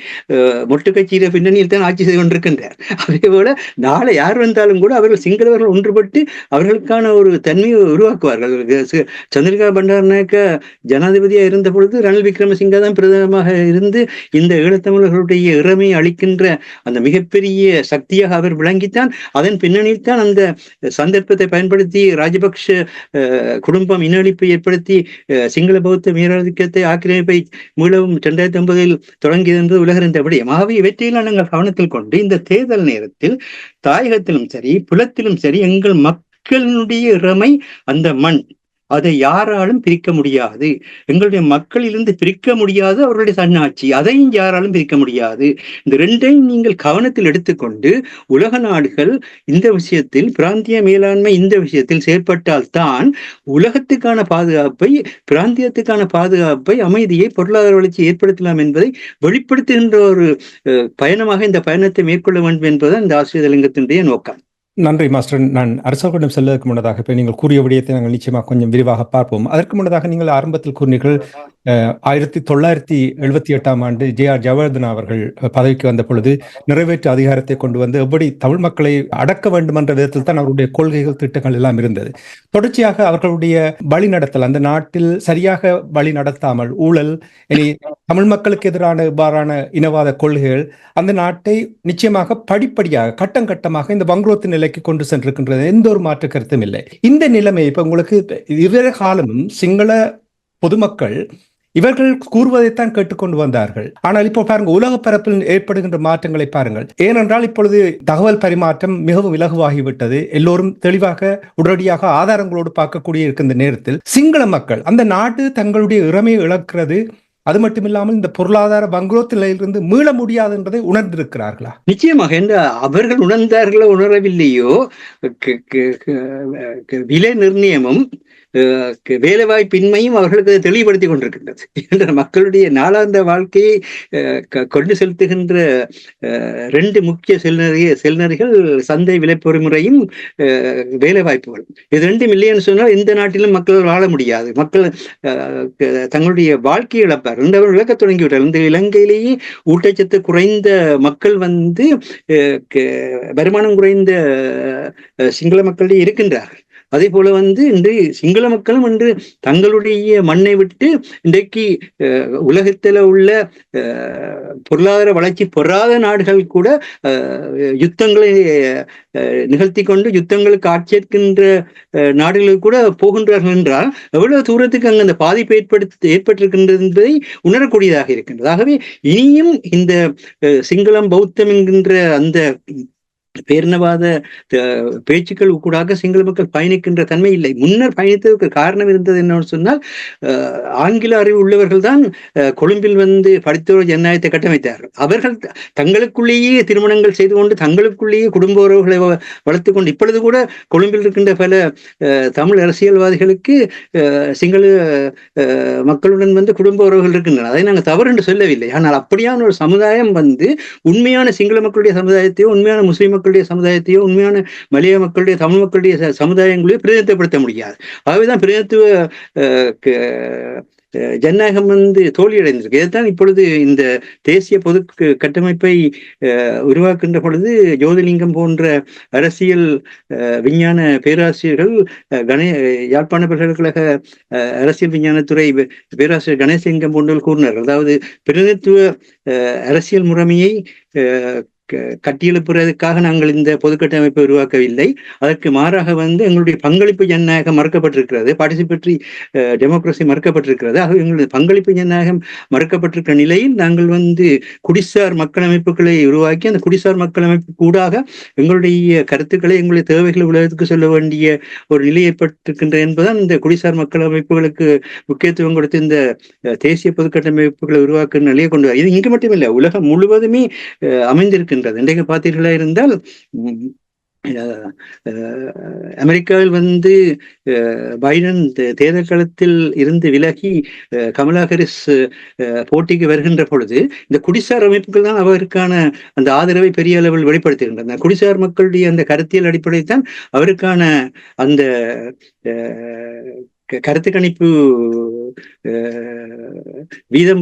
மொட்டு கட்சியில பின்னணியில் தான் ஆட்சி செய்து கொண்டிருக்கின்றார். அதே போல நாளை யார் வந்தாலும் கூட அவர்கள் சிங்களவர்கள் ஒன்றுபட்டு அவர்களுக்கான ஒரு தன்மையை உருவாக்குவார்கள். சந்திரிகா பண்டாரநாயக்க ஜனாதிபதியா இருந்த பொழுது ரணில் விக்ரமசிங்கா தான் பிரதமராக இருந்து இந்த ஈழத்தமிழர்களுடைய இறமையை அளிக்கின்ற அந்த மிகப்பெரிய சக்தியாக அவர் விளங்கித்தான். அதன் பின்னணியில் தான் அந்த சந்தர்ப்பத்தை பயன்படுத்தி ராஜபக்ஷ குடும்பம் இனஅழிப்பை ஏற்படுத்தி சிங்கள பௌத்த மேலாதிக்கத்தை ஆக்கிரமிப்பை மீளவும் 2009 தொடங்கியது என்பது உலகறிந்த விடயம். ஆகவே இவற்றையெல்லாம் நாங்கள் கவனத்தில் கொண்டு இந்த தேர்தல் நேரத்தில் தாயகத்திலும் சரி புலத்திலும் சரி எங்கள் மக்களினுடைய இறமை அந்த மண், அதை யாராலும் பிரிக்க முடியாது. எங்களுடைய மக்களிலிருந்து பிரிக்க முடியாது அவர்களுடைய தன்னாட்சி, அதையும் யாராலும் பிரிக்க முடியாது. இந்த ரெண்டையும் நீங்கள் கவனத்தில் எடுத்துக்கொண்டு உலக நாடுகள் இந்த விஷயத்தில் பிராந்திய மேலாண்மை இந்த விஷயத்தில் செயற்பட்டால்தான் உலகத்துக்கான பாதுகாப்பை, பிராந்தியத்துக்கான பாதுகாப்பை, அமைதியை, பொருளாதார வளர்ச்சியை ஏற்படுத்தலாம் என்பதை வெளிப்படுத்துகின்ற ஒரு பயணமாக இந்த பயணத்தை மேற்கொள்ள வேண்டும் என்பதுதான் இந்த ஆசிரியர் தலைங்கத்தினுடைய நோக்கம். நன்றி மாஸ்டர். நான் அரசர்களிடம் செல்வதற்கு முன்னதாக இப்போ நீங்கள் கூறிய விடயத்தை நாங்கள் நிச்சயமாக கொஞ்சம் விரிவாக பார்ப்போம். அதற்கு முன்னதாக நீங்கள் ஆரம்பத்தில் கூறினீர்கள் 1978 ஜே.ஆர். ஜெயவர்தனா அவர்கள் பதவிக்கு வந்த பொழுது நிறைவேற்று அதிகாரத்தை கொண்டு வந்து எப்படி தமிழ் மக்களை அடக்க வேண்டும் என்ற விதத்தில் தான் அவருடைய கொள்கைகள் திட்டங்கள் எல்லாம் இருந்தது. தொடர்ச்சியாக அவர்களுடைய வழி நடத்தல், அந்த நாட்டில் சரியாக வழி நடத்தாமல் ஊழல், இனி தமிழ் மக்களுக்கு எதிரான இவ்வாறான இனவாத கொள்கைகள் அந்த நாட்டை நிச்சயமாக படிப்படியாக கட்டம் கட்டமாக இந்த வங்குரோத்து நிலைக்கு கொண்டு சென்றிருக்கின்றது. எந்த ஒரு மாற்று கருத்தும் இல்லை. இந்த நிலைமை இப்ப உங்களுக்கு இவர காலமும் சிங்கள பொதுமக்கள் இவர்கள் கூறுவதைத்தான் கேட்டுக்கொண்டு வந்தார்கள். ஆனால் இப்போ பாருங்க, உலக பரப்பில் ஏற்படுகின்ற மாற்றங்களை பாருங்கள். ஏனென்றால் இப்பொழுது தகவல் பரிமாற்றம் மிகவும் இலகுவாகிவிட்டது. எல்லோரும் தெளிவாக உடனடியாக ஆதாரங்களோடு பார்க்கக்கூடிய இருக்கின்ற நேரத்தில் சிங்கள மக்கள் அந்த நாடு தங்களுடைய இறமையை இழக்கிறது, அது மட்டுமில்லாமல் இந்த பொருளாதார வங்குரோத்து நிலையிலிருந்து மீள முடியாது என்பதை உணர்ந்திருக்கிறார்களா? நிச்சயமாக. என்ற அவர்கள் உணர்ந்தார்களோ உணரவில்லையோ, விலை நிர்ணயமும் வேலைவாய்ப்பின்மையும் அவர்களுக்கு தெளிவுபடுத்தி கொண்டிருக்கின்றது. என்ற மக்களுடைய நாளாந்த வாழ்க்கையை கொண்டு செலுத்துகின்ற ரெண்டு முக்கிய செல்நெறிகள் சந்தை விலை பொறிமுறையும் வேலை வாய்ப்புகள். இது ரெண்டும் இல்லைன்னு சொன்னால் இந்த நாட்டிலும் மக்கள் வாழ முடியாது. மக்கள் தங்களுடைய வாழ்க்கையை இழப்பார். ரெண்டவர் இழக்க தொடங்கிவிட்டார். இந்த இலங்கையிலேயே ஊட்டச்சத்து குறைந்த மக்கள் வந்து வருமானம் குறைந்த சிங்கள மக்களிடையே இருக்கின்றார்கள். அதே போல இன்று சிங்கள மக்களும் இன்று தங்களுடைய மண்ணை விட்டு இன்றைக்கு உலகத்தில் உள்ள பொருளாதார வளர்ச்சி பெறாத நாடுகள் கூட யுத்தங்களை நிகழ்த்தி கொண்டு யுத்தங்களுக்கு ஆட்சேர்க்கின்ற நாடுகளுக்கு கூட போகின்றார்கள் என்றால் எவ்வளவு தூரத்துக்கு அங்கு அந்த பாதிப்பு ஏற்பட்டிருக்கின்றது என்பதை உணரக்கூடியதாக இருக்கின்றது. ஆகவே இனியும் இந்த சிங்களம் பௌத்தம் என்கின்ற அந்த பேரினவாத பேச்சுக்கள் கூடாக சிங்கள மக்கள் பயணிக்கின்ற தன்மை இல்லை. முன்னர் பயணித்ததற்கு காரணம் இருந்தது என்னன்னு சொன்னால், ஆங்கில அறிவு உள்ளவர்கள் தான் கொழும்பில் படித்தோர் ஜனநாயகத்தை கட்டமைத்தார்கள். அவர்கள் தங்களுக்குள்ளேயே திருமணங்கள் செய்து கொண்டு தங்களுக்குள்ளேயே குடும்ப உறவுகளை வளர்த்து கொண்டு இப்பொழுது கூட கொழும்பில் இருக்கின்ற பல தமிழ் அரசியல்வாதிகளுக்கு சிங்கள மக்களுடன் குடும்ப உறவுகள் இருக்கின்றன. அதை நாங்கள் தவறு என்று சொல்லவில்லை. ஆனால் அப்படியான ஒரு சமுதாயம் உண்மையான சிங்கள மக்களுடைய சமுதாயத்தையோ உண்மையான முஸ்லிம் மக்களுடைய சமுதாயத்தையோ உண்மையான மலைய மக்களுடைய தமிழ் மக்களுடைய சமுதாயங்களையோ பிரதிநிதித்துவப்படுத்த முடியாது. ஆகவேதான் பிரதிநிதித்துவ ஜனநாயகம் தோல்வியடைந்திருக்கு. இதைத்தான் இப்பொழுது இந்த தேசிய பொது கட்டமைப்பை உருவாக்குகின்ற பொழுது ஜோதிலிங்கம் போன்ற அரசியல் விஞ்ஞான பேராசிரியர்கள் யாழ்ப்பாண பல்கலைக்கழக அரசியல் விஞ்ஞானத்துறை பேராசிரியர் கணேசலிங்கம் போன்றவர்கள் கூறினார்கள். அதாவது பிரதிநிதித்துவ அரசியல் முறைமையை கட்டியெழுப்புறதுக்காக நாங்கள் இந்த பொதுக்கட்டமைப்பை உருவாக்கவில்லை. அதற்கு மாறாக எங்களுடைய பங்களிப்பு ஜனநாயகம் மறுக்கப்பட்டிருக்கிறது, பார்ட்டிசிபேட்டரி டெமோக்ரஸி மறுக்கப்பட்டிருக்கிறது. ஆக எங்களுடைய பங்களிப்பு ஜனநாயகம் மறுக்கப்பட்டிருக்கிற நிலையில் நாங்கள் குடிசார் மக்கள் அமைப்புகளை உருவாக்கி அந்த குடிசார் மக்கள் அமைப்பு கூடாக எங்களுடைய கருத்துக்களை எங்களுடைய தேவைகளை உலகத்துக்கு சொல்ல வேண்டிய ஒரு நிலை ஏற்பட்டிருக்கின்ற என்பதுதான் இந்த குடிசார் மக்கள் அமைப்புகளுக்கு முக்கியத்துவம் கொடுத்து இந்த தேசிய பொதுக்கட்டமைப்புகளை உருவாக்குற நிலையை கொண்டு வர. இது இங்கு மட்டுமில்லை, உலகம் முழுவதுமே அமைந்திருக்கு. இன்றைக்கு பார்த்தீர்களா இருந்தால் அமெரிக்காவில் பைடன் தேர்தல் களத்தில் இருந்து விலகி கமலா ஹாரிஸ் போட்டிக்கு வருகின்ற பொழுது இந்த குடிசார் அமைப்புகள் தான் அவருக்கான அந்த ஆதரவை பெரிய அளவில் வெளிப்படுத்துகின்றன. குடிசார் மக்களுடைய அந்த கருத்தியல் அடிப்படை தான் அவருக்கான அந்த கருத்து கணிப்பு வீதம்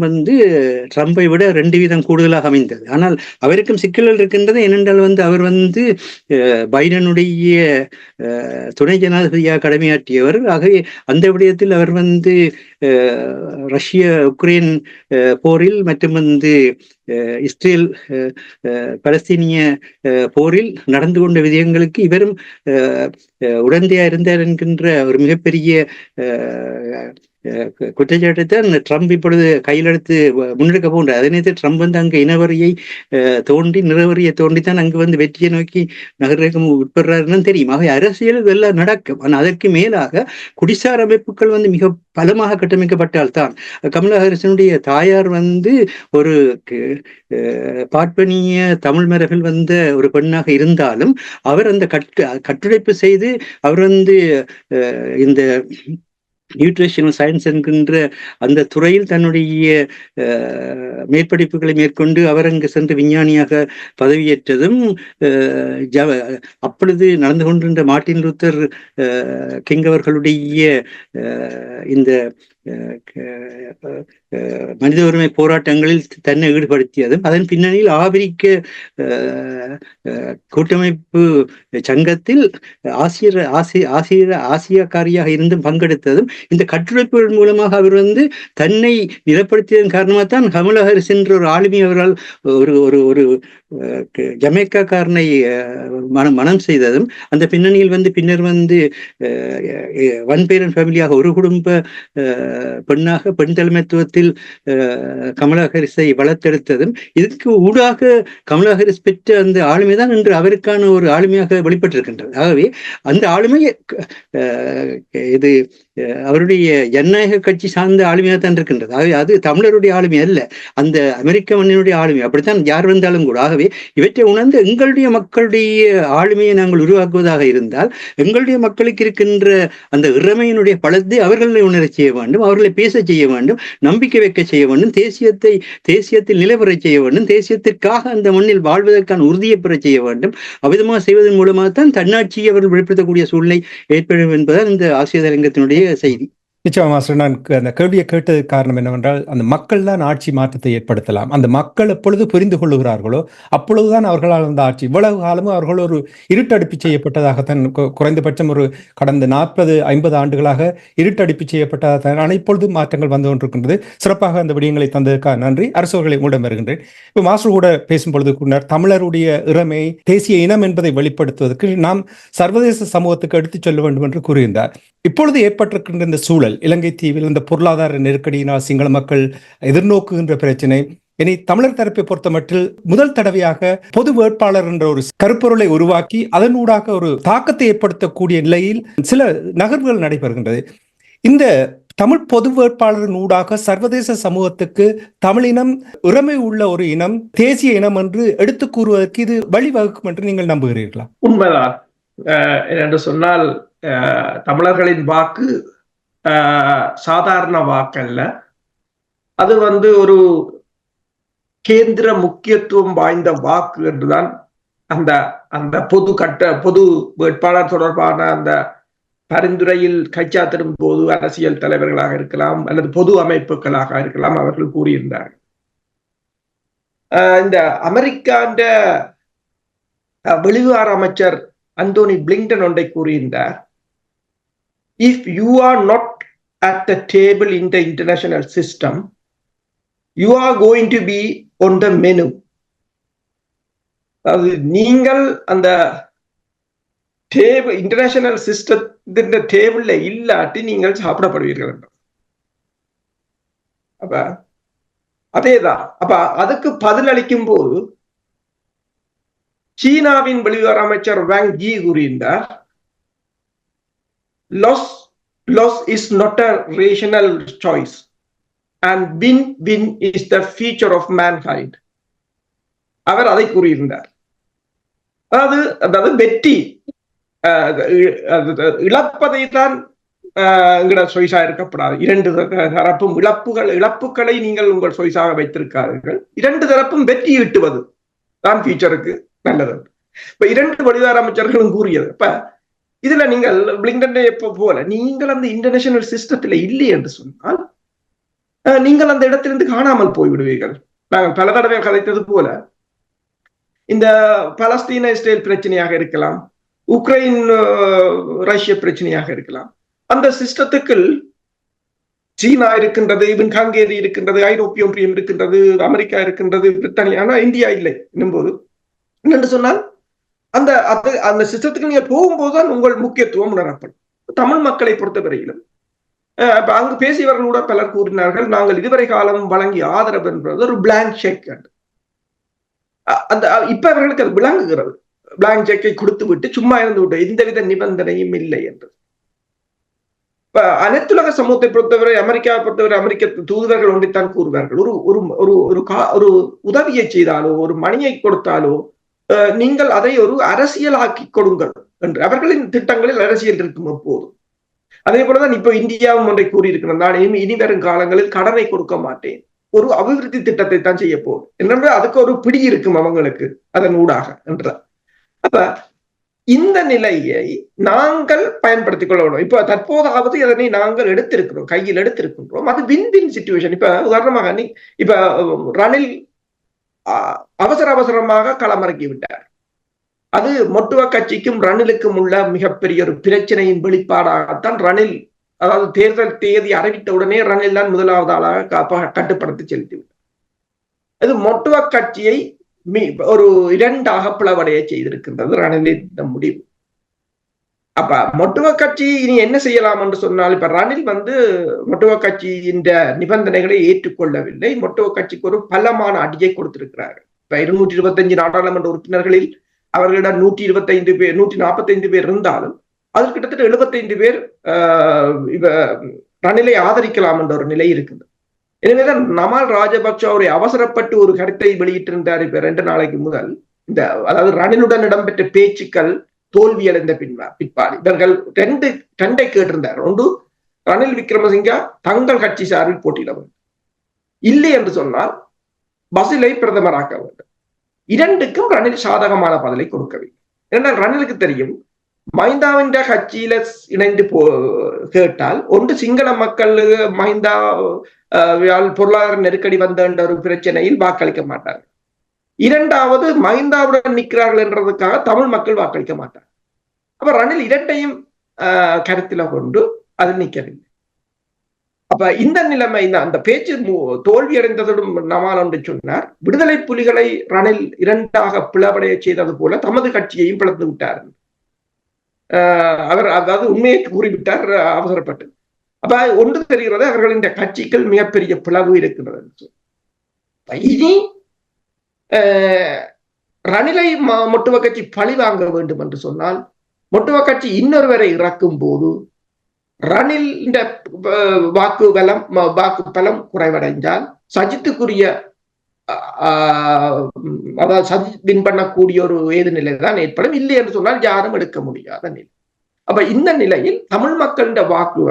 ட்ரம்பை விட 2 வீதம் கூடுதலாக அமைந்தது. ஆனால் அவருக்கும் சிக்கல்கள் இருக்கின்றது. ஏனென்றால் அவர் பைடனுடைய துணை ஜனாதிபதியாக கடமையாற்றியவர். ஆகவே அந்த விடயத்தில் அவர் ரஷ்ய உக்ரைன் போரில் மற்றும் இஸ்ரேல் பலஸ்தீனிய போரில் நடந்து கொண்ட விதயங்களுக்கு இவரும் உடந்தையா இருந்தார் என்கின்ற ஒரு மிகப்பெரிய குற்றச்சாட்டை தான் ட்ரம்ப் இப்பொழுது கையில் எடுத்து முன்னெடுக்க போன்றார். அதே நேரத்தில் ட்ரம்ப் அங்கு இனவரியை நிறவரியை தோண்டித்தான் அங்கு வெற்றியை நோக்கி நகரகம் உட்படுறாருன்னு தெரியும். ஆக அரசியல் இதெல்லாம் நடக்கும். ஆனால் அதற்கு மேலாக குடிசார் அமைப்புகள் மிக பலமாக கட்டமைக்கப்பட்டால்தான். கமலா ஹாரிஸனுடைய தாயார் ஒரு பார்ப்பனிய தமிழ் மரபில் ஒரு பெண்ணாக இருந்தாலும் அவர் அந்த கட்டுடைப்பு செய்து அவர் இந்த நியூட்ரிஷனல் சயின்ஸ் என்கின்ற அந்த துறையில் தன்னுடைய மேற்படிப்புகளை மேற்கொண்டு அவர் அங்கு சென்று விஞ்ஞானியாக பதவியேற்றதும் அப்பொழுது நடந்து கொண்டிருந்த மார்ட்டின் லூத்தர் கிங் அவர்களுடைய இந்த மனித உரிமை போராட்டங்களில் தன்னை ஈடுபடுத்தியதும் அதன் பின்னணியில் ஆபிரிக்க கூட்டமைப்பு சங்கத்தில் ஆசியக்காரியாக இருந்தும் பங்கெடுத்ததும் இந்த கட்டுரைப்புகள் மூலமாக அவர் தன்னை நிலப்படுத்தியதன் காரணமாக தான் கமலா ஹாரிஸ் என்ற ஒரு ஆளுமை அவரால் ஒரு ஜமேக்காக்காரனை மனம் செய்ததும் அந்த பின்னணியில் பின்னர் ஒன் பேரண்ட் ஃபேமிலியாக ஒரு குடும்ப பெண்ணாக பெண் தலைமைத்துவத்தில் கமலா ஹாரிஸை வளர்த்தெடுத்ததும் இதுக்கு ஊடாக கமலா ஹாரிஸ் பெற்ற அந்த ஆளுமை தான் இன்று அவருக்கான ஒரு ஆளுமையாக வெளிப்பட்டிருக்கின்றது. ஆகவே அந்த ஆளுமை இது அவருடைய ஜனநாயக கட்சி சார்ந்த ஆளுமையாக தான் இருக்கின்றது. ஆகவே அது தமிழருடைய ஆளுமை அல்ல, அந்த அமெரிக்க மண்ணினுடைய ஆளுமை. அப்படித்தான் யார் வந்தாலும் கூட. ஆகவே இவற்றை உணர்ந்து எங்களுடைய மக்களுடைய ஆளுமையை நாங்கள் உருவாக்குவதாக இருந்தால் எங்களுடைய மக்களுக்கு இருக்கின்ற அந்த இறைமையினுடைய பலத்தை அவர்களை உணர செய்ய வேண்டும், அவர்களை பேச செய்ய வேண்டும், நம்பிக்கை வைக்க செய்ய வேண்டும், தேசியத்தில் நிலைபெற செய்ய வேண்டும், தேசியத்திற்காக அந்த மண்ணில் வாழ்வதற்கான உறுதியை பெற செய்ய வேண்டும். அவ்விதமாக செய்வதன் மூலமாகத்தான் தன்னாட்சியை அவர்கள் வெளிப்படுத்தக்கூடிய சூழ்நிலை ஏற்படும் என்பதால் இந்த ஆசிய தலைங்கத்தினுடைய செய்தி. நிச்சயமா மாஸ்டர், நான் அந்த கேள்வியை கேட்டது காரணம் என்னவென்றால், அந்த மக்கள் தான் ஆட்சி மாற்றத்தை ஏற்படுத்தலாம். அந்த மக்கள் எப்பொழுது புரிந்து கொள்ளுகிறார்களோ அப்பொழுதுதான் அவர்களால் அந்த ஆட்சி, இவ்வளவு காலமும் அவர்கள் ஒரு இருட்டடிப்பு செய்யப்பட்டதாகத்தான், குறைந்தபட்சம் ஒரு கடந்த 40-50 ஆண்டுகளாக இருட்டடிப்பு செய்யப்பட்டதாகத்தான். ஆனால் இப்பொழுது மாற்றங்கள் வந்து கொண்டிருக்கின்றது. சிறப்பாக அந்த விடயங்களை தந்ததுக்காக நன்றி. அரசவர்களை உங்களிடம் வருகின்றேன். இப்போ மாஸ்டர் கூட பேசும்பொழுது தமிழருடைய இறமை, தேசிய இனம் என்பதை வெளிப்படுத்துவதற்கு நாம் சர்வதேச சமூகத்துக்கு எடுத்துச் சொல்ல வேண்டும் என்று கூறியிருந்தார். இப்பொழுது ஏற்பட்டிருக்கின்ற இந்த சூழல், இலங்கை தீவில் இந்த பொருளாதார நெருக்கடியினால் சிங்கள மக்கள் எதிர்நோக்குகின்ற பிரச்சனை, இனி தமிழர் தரப்பை பொறுத்தமட்டில் முதல் தடவையாக பொது வேட்பாளர் என்ற ஒரு கருப்பொருளை உருவாக்கி அதனூடாக ஒரு தாக்கத்தை ஏற்படுத்தக்கூடிய நிலையில் சில நகர்வுகள் நடைபெறுகின்றது. இந்த தமிழ் பொது வேட்பாளரின் ஊடாக சர்வதேச சமூகத்துக்கு தமிழினம் இறமை உள்ள ஒரு இனம், தேசிய இனம் என்று எடுத்து கூறுவதற்கு இது வழிவகுக்கும் என்று நீங்கள் நம்புகிறீர்களா? உண்மைதான். என்று சொன்னால் தமிழர்களின் வாக்கு சாதாரண வாக்கல்ல. அது ஒரு கேந்திர முக்கியத்துவம் வாய்ந்த வாக்கு என்றுதான் அந்த அந்த பொது வேட்பாளர் தொடர்பான அந்த பரிந்துரையில் கைச்சாத்திடும் போது அரசியல் தலைவர்களாக இருக்கலாம் அல்லது பொது அமைப்புகளாக இருக்கலாம் அவர்கள் கூறியிருந்தார்கள். இந்த அமெரிக்காண்ட வெளிவார அமைச்சர் அந்தோனி பிளிங்டன் ஒன்றை கூறியிருந்தார். If you are not at the table in the international system, you are going to be on the menu. அது நீங்கள் அந்த டேபிள், இன்டர்நேஷனல் சிஸ்டத்தின் டேபிள்ல இல்லாட்டி நீங்கள் சாப்பிடப்படுவீர்கள். அப்ப அதேதான். அப்ப அதுக்கு பதிலளிக்கும் போது சீனாவின் வெளிவார அமைச்சர் வாங் ஜி கூறியிருந்தார், loss is not a rational choice and win is the future of mankind. அவர் அதை கூறியிருந்தார். அதாவது வெற்றி, இழப்பதை தான் சொய்ஸா இருக்கப்படாது. இரண்டு தரப்பும் இழப்புகளை நீங்கள் உங்கள் சொய்ஸாக வைத்திருக்கார்கள். இரண்டு தரப்பும் வெற்றி ஈட்டுவது தான் ஃபியூச்சருக்கு நல்லது. இப்ப இரண்டு வெளிவார அமைச்சர்களும் கூறியது. இப்ப இதுல நீங்கள் பிளிங்டன் போல நீங்கள் அந்த இன்டர்நேஷனல் சிஸ்டத்துல இல்லை என்று சொன்னால் நீங்கள் அந்த இடத்திலிருந்து காணாமல் போய்விடுவீர்கள். நாங்கள் பல தடவை கதைத்தது போல இந்த பலஸ்தீன இஸ்ரேல் பிரச்சனையாக இருக்கலாம், உக்ரைன் ரஷ்ய பிரச்சனையாக இருக்கலாம், அந்த சிஸ்டத்துக்குள் சீனா இருக்கின்றது, ஹங்கேரி இருக்கின்றது, ஐரோப்பிய ஒன்றியம் இருக்கின்றது, அமெரிக்கா இருக்கின்றது, பிரித்தானியா, ஆனா இந்தியா இல்லை என்னும்போது என்னென்று சொன்னால் அந்த அந்த சிஸ்டத்துக்கு நீங்க போகும்போதுதான் உங்கள் முக்கியத்துவம் உணரப்படும். தமிழ் மக்களை பொறுத்தவரையிலும் அங்கு பேசியவர்கள் கூட பலர் கூறினார்கள், நாங்கள் இதுவரை காலம் வழங்கிய ஆதரவு என்பது ஒரு பிளாங்க் செக். அந்த இப்ப அவர்களுக்கு அது விளங்குகிறது. பிளாங்க் செக்கை கொடுத்து விட்டு சும்மா இருந்து விட்டு எந்தவித நிபந்தனையும் இல்லை என்று. இப்ப அனைத்துலக சமூகத்தை பொறுத்தவரை, அமெரிக்காவை பொறுத்தவரை அமெரிக்க தூதுவர்கள் ஒன்றைத்தான் கூறுவார்கள், ஒரு உதவியை செய்தாலோ ஒரு மணியை கொடுத்தாலோ நீங்கள் அதை ஒரு அரசியலாக்கி கொடுங்கள் என்று. அவர்களின் திட்டங்களில் அரசியல் இருக்கும் எப்போதும். அதே போலதான் இப்ப இந்தியாவும் ஒன்றை கூறியிருக்கிறது, நான் இனி வரும் காலங்களில் கடனை கொடுக்க மாட்டேன், ஒரு அபிவிருத்தி திட்டத்தை தான் செய்ய போகும் என்று. அதுக்கு ஒரு பிடி இருக்கும் அவங்களுக்கு அதன் ஊடாக என்ற. அப்ப இந்த நிலையை நாங்கள் பயன்படுத்திக் கொள்ள வேண்டும். இப்ப தற்போதாவது இதனை நாங்கள் எடுத்திருக்கிறோம், கையில் எடுத்திருக்கின்றோம். அது வின் வின் சிச்சுவேஷன். இப்ப உதாரணமாக இப்ப ரணில் அவசரமாக களமிறக்கி விட்டார். அது மொட்டுவ கட்சிக்கும் ரணிலுக்கும் உள்ள மிகப்பெரிய ஒரு பிரச்சனையின் வெளிப்பாடாகத்தான் ரணில், அதாவது தேர்தல் தேதி அறிவித்த உடனே ரணில் தான் முதலாவது ஆளாக கட்டுப்படுத்தி செலுத்திவிட்டார். இது மொட்டுவ கட்சியை ஒரு இரண்டாக பிளவடைய செய்திருக்கின்றது ரணிலின் முடிவு. அப்ப மொட்டுவ கட்சி இனி என்ன செய்யலாம் என்று சொன்னால், இப்ப ரணில் மொட்டுவ கட்சியின் நிபந்தனைகளை ஏற்றுக்கொள்ளவில்லை. மொட்டுவ கட்சிக்கு ஒரு பலமான அடியை கொடுத்திருக்கிறார்கள். இப்ப 225 நாடாளுமன்ற உறுப்பினர்களில் அவர்களிடம் 125 பேர் 145 பேர் இருந்தாலும் அதில் கிட்டத்தட்ட 75 பேர் ரணிலை ஆதரிக்கலாம் என்ற ஒரு நிலை இருக்குது. எனவேதான் நமால் ராஜபக்ச ஒரு அவசரப்பட்டு ஒரு கருத்தை வெளியிட்டிருந்தார் இப்ப 2 நாளைக்கு முதல். இந்த அதாவது ரணிலுடன் இடம்பெற்ற பேச்சுக்கள் தோல்வியடைந்த பிற்பாடு இவர்கள் ரெண்டை கேட்டிருந்தார். ஒன்று, ரணில் விக்ரமசிங்கா தங்கள் கட்சி சார்பில் போட்டியிட வேண்டும், இல்லை என்று சொன்னால் பசிலை பிரதமராக்க வேண்டும். இரண்டுக்கும் ரணில் சாதகமான பதிலை கொடுக்கவில்லை. ஏனென்றால் ரணிலுக்கு தெரியும், மஹிந்தாவின் கட்சியில இணைந்து கேட்டால் ஒன்று சிங்கள மக்கள் மஹிந்தா பொருளாதார நெருக்கடி வந்த ஒரு பிரச்சனையில் வாக்களிக்க மாட்டார்கள். இரண்டாவது மஹிந்தாவுடன் நிற்கிறார்கள் என்றதுக்காக தமிழ் மக்கள் வாக்களிக்க மாட்டார். அப்ப ரணில் இரண்டையும் கருத்துல கொண்டு அதில் நிற்கவில்லை. அப்ப இந்த நிலைமை அந்த பேச்சு தோல்வி அடைந்ததுடன் நமால் என்று சொன்னார், விடுதலை புலிகளை ரணில் இரண்டாக பிளவடைய செய்தது போல தமது கட்சியையும் பிளந்து விட்டார். அவர் அதாவது உண்மையை கூறிவிட்டார் அவசரப்பட்டு. அப்ப ஒன்று தெரிகிறது, அவர்களின் கட்சிகள் மிகப்பெரிய பிளவு இருக்கிறது. இனி ரணிலை மொட்டுவ கட்சி பழி வாங்க வேண்டும் என்று சொன்னால், மொட்டுவ கட்சி இன்னொருவரை இறக்கும் போது ரணில் வாக்கு பலம் குறைவடைஞ்சால் சஜித்துக்குரிய அதாவது சஜித் வின் பண்ணக்கூடிய ஒரு ஏது நிலை தான் ஏற்படும். இல்லை என்று சொன்னால் யாரும் எடுக்க முடியாத நிலை. அப்ப இந்த நிலையில் தமிழ் மக்களின் வாக்கு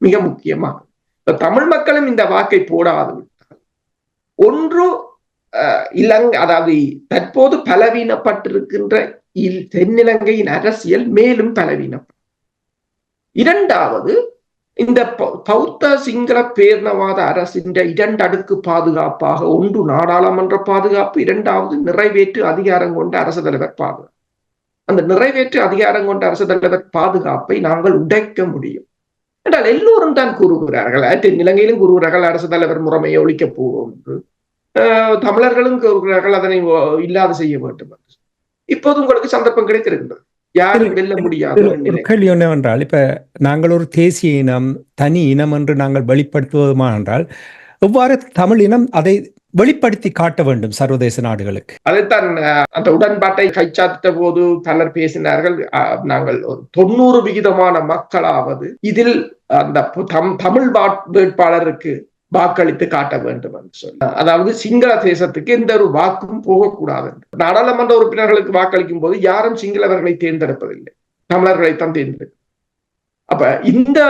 மிக முக்கியமானது. தமிழ் மக்களும் இந்த வாக்கை போடாது விட்டால் ஒன்று இலங்கை, அதாவது தற்போது பலவீனப்பட்டிருக்கின்ற தென்னிலங்கையின் அரசியல் மேலும் பலவீனப்படும். இரண்டாவது, இந்த பௌத்த சிங்கள பேர்ணவாத அரசின் இரண்டு அடுக்கு பாதுகாப்பாக ஒன்று நாடாளுமன்ற பாதுகாப்பு, இரண்டாவது நிறைவேற்று அதிகாரம் கொண்ட அரசு தலைவர் பாதுகாப்பு. அந்த நிறைவேற்று அதிகாரம் கொண்ட அரசு தலைவர் பாதுகாப்பை நாங்கள் உடைக்க முடியும் என்றால் எல்லோரும் தான் கூறுகிறார்கள். இலங்கையிலும் கூறுகிறார்கள் அரசு தலைவர் முறைமையை ஒழிக்கப் போவோம் என்று. தமிழர்களும் கூறுகிறார்கள் அதனை இல்லாது செய்ய வேண்டும் என்று. இப்போது உங்களுக்கு சந்தர்ப்பம் கிடைத்திருக்கின்றது. யாரும் வெல்ல முடியாது. ஒரு கேள்வி என்னவென்றால், இப்ப நாங்கள் ஒரு தேசிய இனம், தனி இனம் என்று நாங்கள் வெளிப்படுத்துவதுமா என்றால், எவ்வாறு தமிழ் இனம் அதை வெளிப்படுத்தி காட்ட வேண்டும் சர்வதேச நாடுகளுக்கு? அதைத்தான் அந்த உடன்பாட்டை கைச்சாத்திட்ட போது பலர் பேசினார்கள். நாங்கள் 90% மக்களாவது இதில் அந்த தமிழ் வேட்பாளருக்கு வாக்களித்து காட்ட வேண்டும் என்று சொல்லி, அதாவது சிங்கள தேசத்துக்கு எந்த ஒரு வாக்கும் போகக்கூடாது. நாடாளுமன்ற உறுப்பினர்களுக்கு வாக்களிக்கும் போது யாரும் சிங்களவர்களை தேர்ந்தெடுப்பதில்லை, தமிழர்களைத்தான் தேர்ந்தெடுக்கும். அப்ப இந்த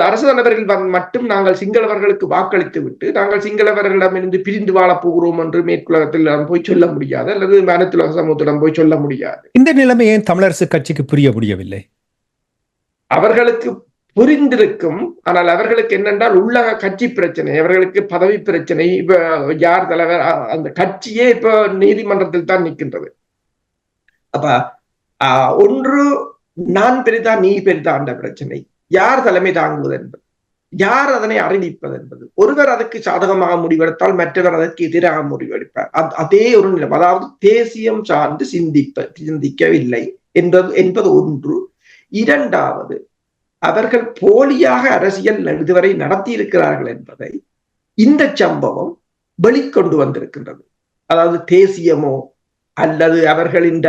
அரசு தலைவர்கள் மட்டும் நாங்கள் சிங்களவர்களுக்கு வாக்களித்து விட்டு நாங்கள் சிங்களவர்களிடமிருந்து பிரிந்து வாழப் போகிறோம் என்று மேற்குலகத்தில் போய் சொல்ல முடியாது, அல்லது அனைத்துலக சமூகத்திடம் போய் சொல்ல முடியாது. இந்த நிலைமை ஏன் தமிழரசு கட்சிக்கு புரிய முடியவில்லை? அவர்களுக்கு புரிந்திருக்கும், ஆனால் அவர்களுக்கு என்னென்றால் உள்ளக கட்சி பிரச்சனை, அவர்களுக்கு பதவி பிரச்சனை. இப்ப யார் தலைவர், அந்த கட்சியே இப்ப நீதிமன்றத்தில் தான் நிற்கின்றது. அப்ப ஒன்று நான் பெரிதா நீ பெரிதா என்ற பிரச்சனை, யார் தலைமை தாங்குவது என்பது, யார் அதனை அறிவிப்பது என்பது. ஒருவர் அதற்கு சாதகமாக முடிவெடுத்தால் மற்றவர் அதற்கு எதிராக முடிவெடுப்பார். அதே ஒரு நிலை, அதாவது தேசியம் சார்ந்து சிந்திக்கவில்லை என்பது ஒன்று. இரண்டாவது, அவர்கள் போலியாக அரசியல் இதுவரை நடத்தி இருக்கிறார்கள் என்பதை இந்த சம்பவம் வெளிக்கொண்டு வந்திருக்கின்றது. அதாவது தேசியமோ அல்லது அவர்களின்